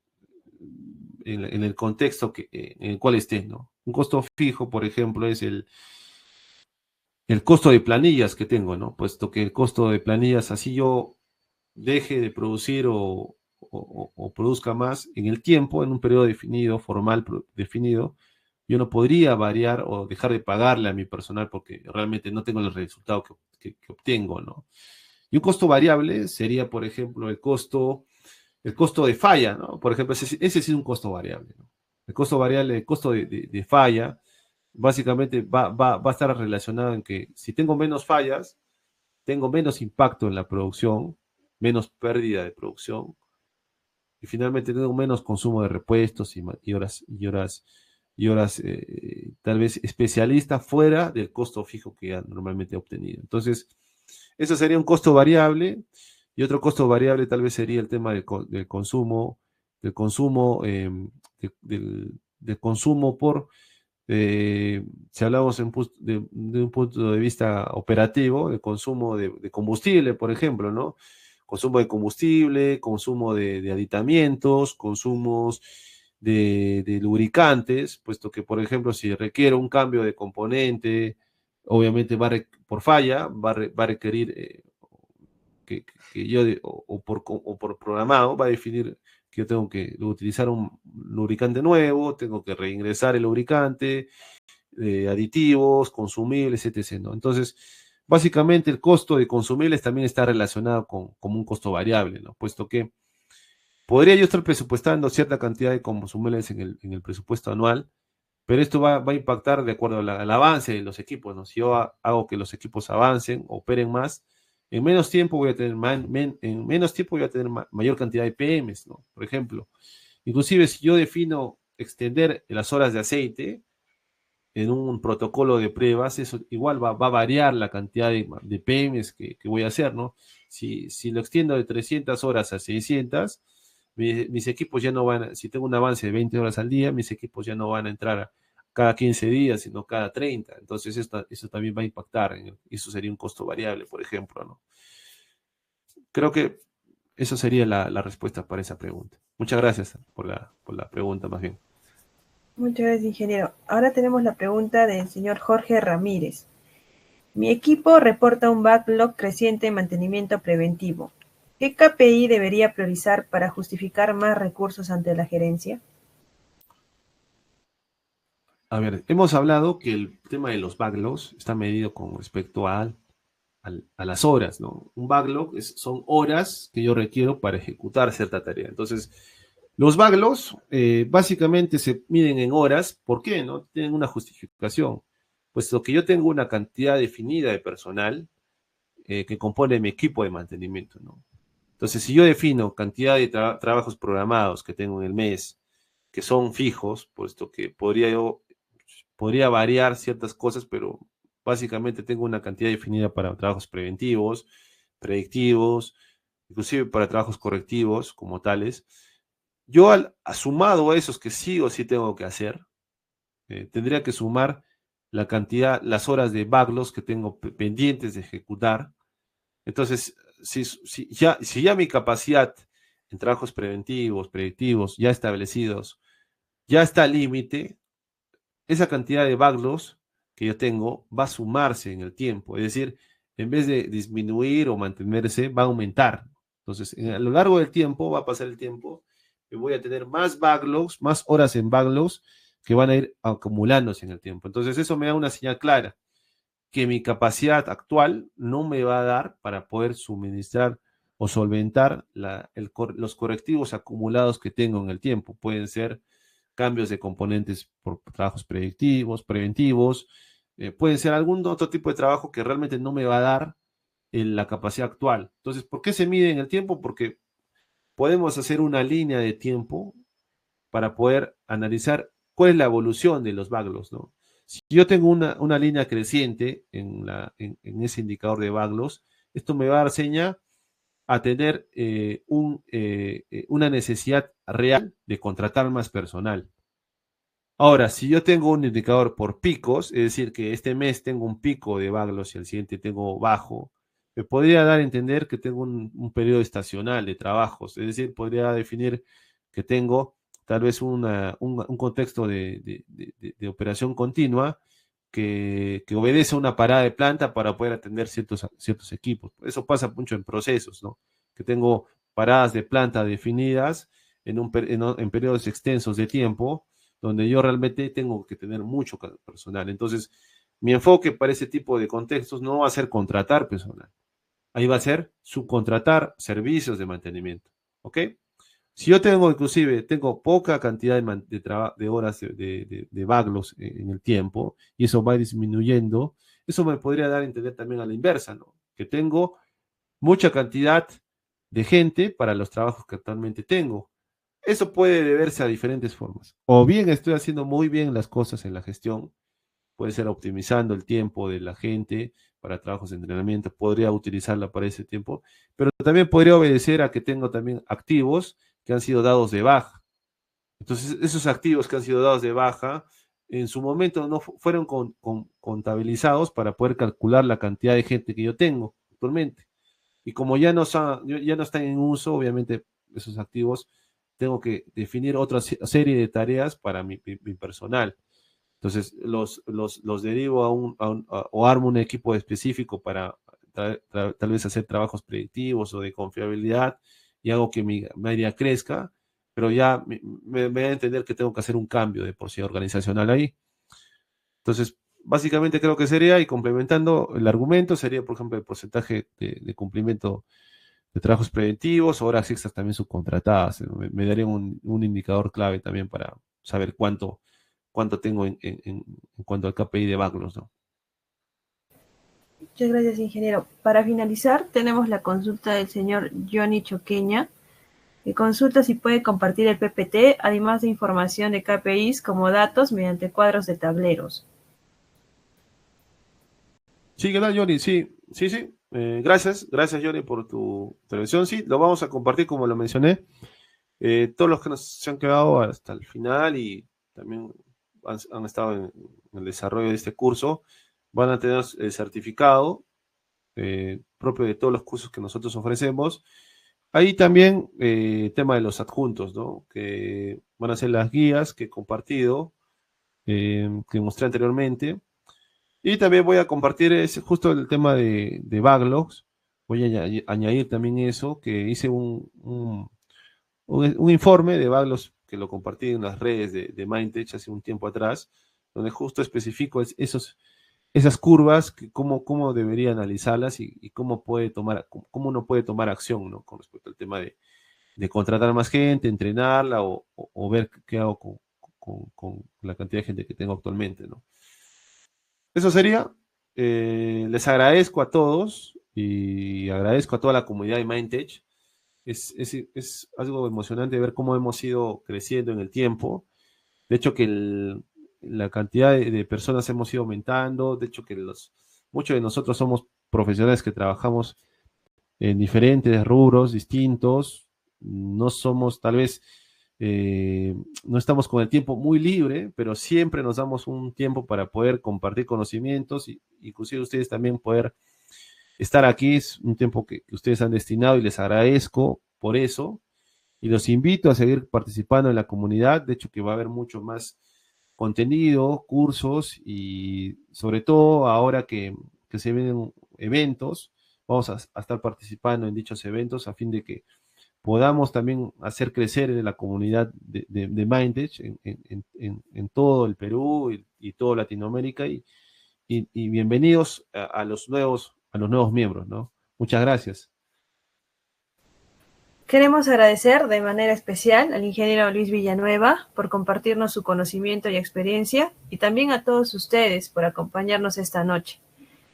Speaker 2: el contexto en el cual esté, ¿no? Un costo fijo, por ejemplo, es el costo de planillas que tengo, ¿no? Puesto que el costo de planillas, así yo deje de producir o produzca más en el tiempo, en un periodo definido, formal definido, yo no podría variar o dejar de pagarle a mi personal porque realmente no tengo el resultado que obtengo, ¿no? Y un costo variable sería, por ejemplo, el costo de falla, ¿no? Por ejemplo, ese sí es un costo variable, ¿no? El costo variable, el costo de falla, básicamente va a estar relacionado en que si tengo menos fallas, tengo menos impacto en la producción, menos pérdida de producción, y finalmente tengo menos consumo de repuestos y horas tal vez especialista fuera del costo fijo que ya normalmente he obtenido. Entonces, eso sería un costo variable, y otro costo variable tal vez sería el tema del consumo, del consumo si hablamos de un punto de vista operativo, el consumo de combustible, por ejemplo, ¿no? Consumo de combustible, consumo de aditamentos, consumos de lubricantes, puesto que, por ejemplo, si requiere un cambio de componente, obviamente por falla, va a requerir que yo, o por programado, va a definir que yo tengo que utilizar un lubricante nuevo, tengo que reingresar el lubricante, aditivos, consumibles, etc., ¿no? Entonces, básicamente el costo de consumibles también está relacionado con un costo variable, ¿no? Puesto que podría yo estar presupuestando cierta cantidad de consumibles en el presupuesto anual, pero esto va a impactar de acuerdo al avance de los equipos, ¿no? Si yo hago que los equipos avancen, operen más, en menos tiempo voy a tener en menos tiempo voy a tener mayor cantidad de PMs, ¿no? Por ejemplo, inclusive si yo defino extender las horas de aceite en un protocolo de pruebas, eso igual va a variar la cantidad de PMs que voy a hacer, ¿no? Si lo extiendo de 300 horas a 600, mis equipos ya no van, si tengo un avance de 20 horas al día, mis equipos ya no van a entrar cada 15 días, sino cada 30. Entonces, eso también va a impactar, eso sería un costo variable, por ejemplo, ¿no? Creo que eso sería la respuesta para esa pregunta. Muchas gracias por la pregunta, más bien.
Speaker 1: Muchas gracias, ingeniero. Ahora tenemos la pregunta del señor Jorge Ramírez. Mi equipo reporta un backlog creciente en mantenimiento preventivo. ¿Qué KPI debería priorizar para justificar más recursos ante la gerencia?
Speaker 2: A ver, hemos hablado que el tema de los backlogs está medido con respecto a las horas, ¿no? Un backlog son horas que yo requiero para ejecutar cierta tarea. Entonces, los backlogs básicamente se miden en horas. ¿Por qué? ¿No? Tienen una justificación. Puesto que yo tengo una cantidad definida de personal que compone mi equipo de mantenimiento, ¿no? Entonces, si yo defino cantidad de trabajos programados que tengo en el mes, que son fijos, puesto que podría variar ciertas cosas, pero básicamente tengo una cantidad definida para trabajos preventivos, predictivos, inclusive para trabajos correctivos como tales. Yo sumado a esos que sí o sí tengo que hacer, tendría que sumar la cantidad, las horas de backlogs que tengo pendientes de ejecutar. Entonces, si ya mi capacidad en trabajos preventivos, predictivos, ya establecidos, ya está al límite, esa cantidad de backlogs que yo tengo va a sumarse en el tiempo. Es decir, en vez de disminuir o mantenerse, va a aumentar. Entonces, a lo largo del tiempo, va a pasar el tiempo, y voy a tener más backlogs, más horas en backlogs que van a ir acumulándose en el tiempo. Entonces, eso me da una señal clara que mi capacidad actual no me va a dar para poder suministrar o solventar los correctivos acumulados que tengo en el tiempo. Pueden ser cambios de componentes por trabajos predictivos, preventivos, pueden ser algún otro tipo de trabajo que realmente no me va a dar en la capacidad actual. Entonces, ¿por qué se mide en el tiempo? Porque podemos hacer una línea de tiempo para poder analizar cuál es la evolución de los backlogs, ¿no? Si yo tengo una línea creciente en ese indicador de backlogs, esto me va a dar seña a tener una necesidad real de contratar más personal. Ahora, si yo tengo un indicador por picos, es decir, que este mes tengo un pico de backlogs y el siguiente tengo bajo, me podría dar a entender que tengo un periodo estacional de trabajos, es decir, podría definir que tengo tal vez un contexto de operación continua que obedece a una parada de planta para poder atender ciertos equipos. Eso pasa mucho en procesos, ¿no? Que tengo paradas de planta definidas en periodos extensos de tiempo donde yo realmente tengo que tener mucho personal. Entonces, mi enfoque para ese tipo de contextos no va a ser contratar personal. Ahí va a ser subcontratar servicios de mantenimiento. ¿Ok? Si yo tengo poca cantidad de horas de backlogs en el tiempo y eso va disminuyendo, eso me podría dar a entender también a la inversa, ¿no? Que tengo mucha cantidad de gente para los trabajos que actualmente tengo. Eso puede deberse a diferentes formas. O bien estoy haciendo muy bien las cosas en la gestión, puede ser optimizando el tiempo de la gente para trabajos de entrenamiento, podría utilizarla para ese tiempo, pero también podría obedecer a que tengo también activos que han sido dados de baja. Entonces, esos activos que han sido dados de baja, en su momento no fueron contabilizados para poder calcular la cantidad de gente que yo tengo actualmente. Y como ya no están en uso, obviamente esos activos, tengo que definir otra serie de tareas para mi personal. Entonces, los derivo o armo un equipo específico para tal vez hacer trabajos predictivos o de confiabilidad y hago que mi área crezca, pero ya me da a entender que tengo que hacer un cambio de por sí organizacional ahí. Entonces, básicamente creo que sería, y complementando el argumento, sería, por ejemplo, el porcentaje de cumplimiento de trabajos preventivos, horas extras también subcontratadas. Me daría un indicador clave también para saber cuánto tengo en cuanto al KPI de backlogs, ¿no?
Speaker 1: Muchas gracias, ingeniero. Para finalizar, tenemos la consulta del señor Johnny Choqueña, que consulta si puede compartir el PPT, además de información de KPIs como datos mediante cuadros de tableros.
Speaker 2: Sí, ¿qué tal, Johnny? Sí, sí, sí. Gracias, Johnny, por tu intervención. Sí, lo vamos a compartir como lo mencioné. Todos los que se han quedado hasta el final y también han estado en el desarrollo de este curso van a tener el certificado propio de todos los cursos que nosotros ofrecemos. Ahí también tema de los adjuntos, ¿no? Que van a ser las guías que he compartido, que mostré anteriormente. Y también voy a compartir justo el tema de backlogs. Voy a añadir también eso, que hice un informe de backlogs que lo compartí en las redes de Mindtech hace un tiempo atrás, donde justo especifico esas curvas, cómo debería analizarlas y cómo uno puede tomar acción, ¿no? Con respecto al tema de contratar más gente, entrenarla o ver qué hago con la cantidad de gente que tengo actualmente, ¿no? Eso sería. Les agradezco a todos y agradezco a toda la comunidad de Mindtech. Es algo emocionante ver cómo hemos ido creciendo en el tiempo. De hecho, que la cantidad de personas hemos ido aumentando. De hecho, que muchos de nosotros somos profesionales que trabajamos en diferentes rubros distintos. No somos, tal vez, no estamos con el tiempo muy libre, pero siempre nos damos un tiempo para poder compartir conocimientos y inclusive ustedes también poder estar aquí. Es un tiempo que ustedes han destinado y les agradezco por eso. Y los invito a seguir participando en la comunidad. De hecho, que va a haber mucho más contenido, cursos y sobre todo ahora que se vienen eventos, vamos a estar participando en dichos eventos a fin de que podamos también hacer crecer la comunidad de Mindtech en todo el Perú y toda Latinoamérica y bienvenidos a los nuevos miembros, ¿no? Muchas gracias.
Speaker 1: Queremos agradecer de manera especial al ingeniero Luis Villanueva por compartirnos su conocimiento y experiencia y también a todos ustedes por acompañarnos esta noche.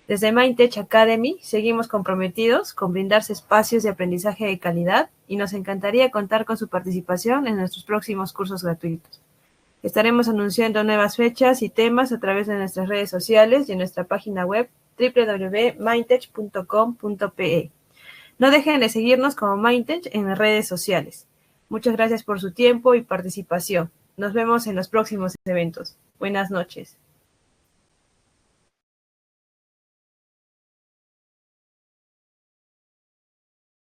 Speaker 1: Desde Mindtech Academy seguimos comprometidos con brindarse espacios de aprendizaje de calidad y nos encantaría contar con su participación en nuestros próximos cursos gratuitos. Estaremos anunciando nuevas fechas y temas a través de nuestras redes sociales y en nuestra página web www.mindtech.com.pe. No dejen de seguirnos como Mindtech en las redes sociales. Muchas gracias por su tiempo y participación. Nos vemos en los próximos eventos. Buenas noches.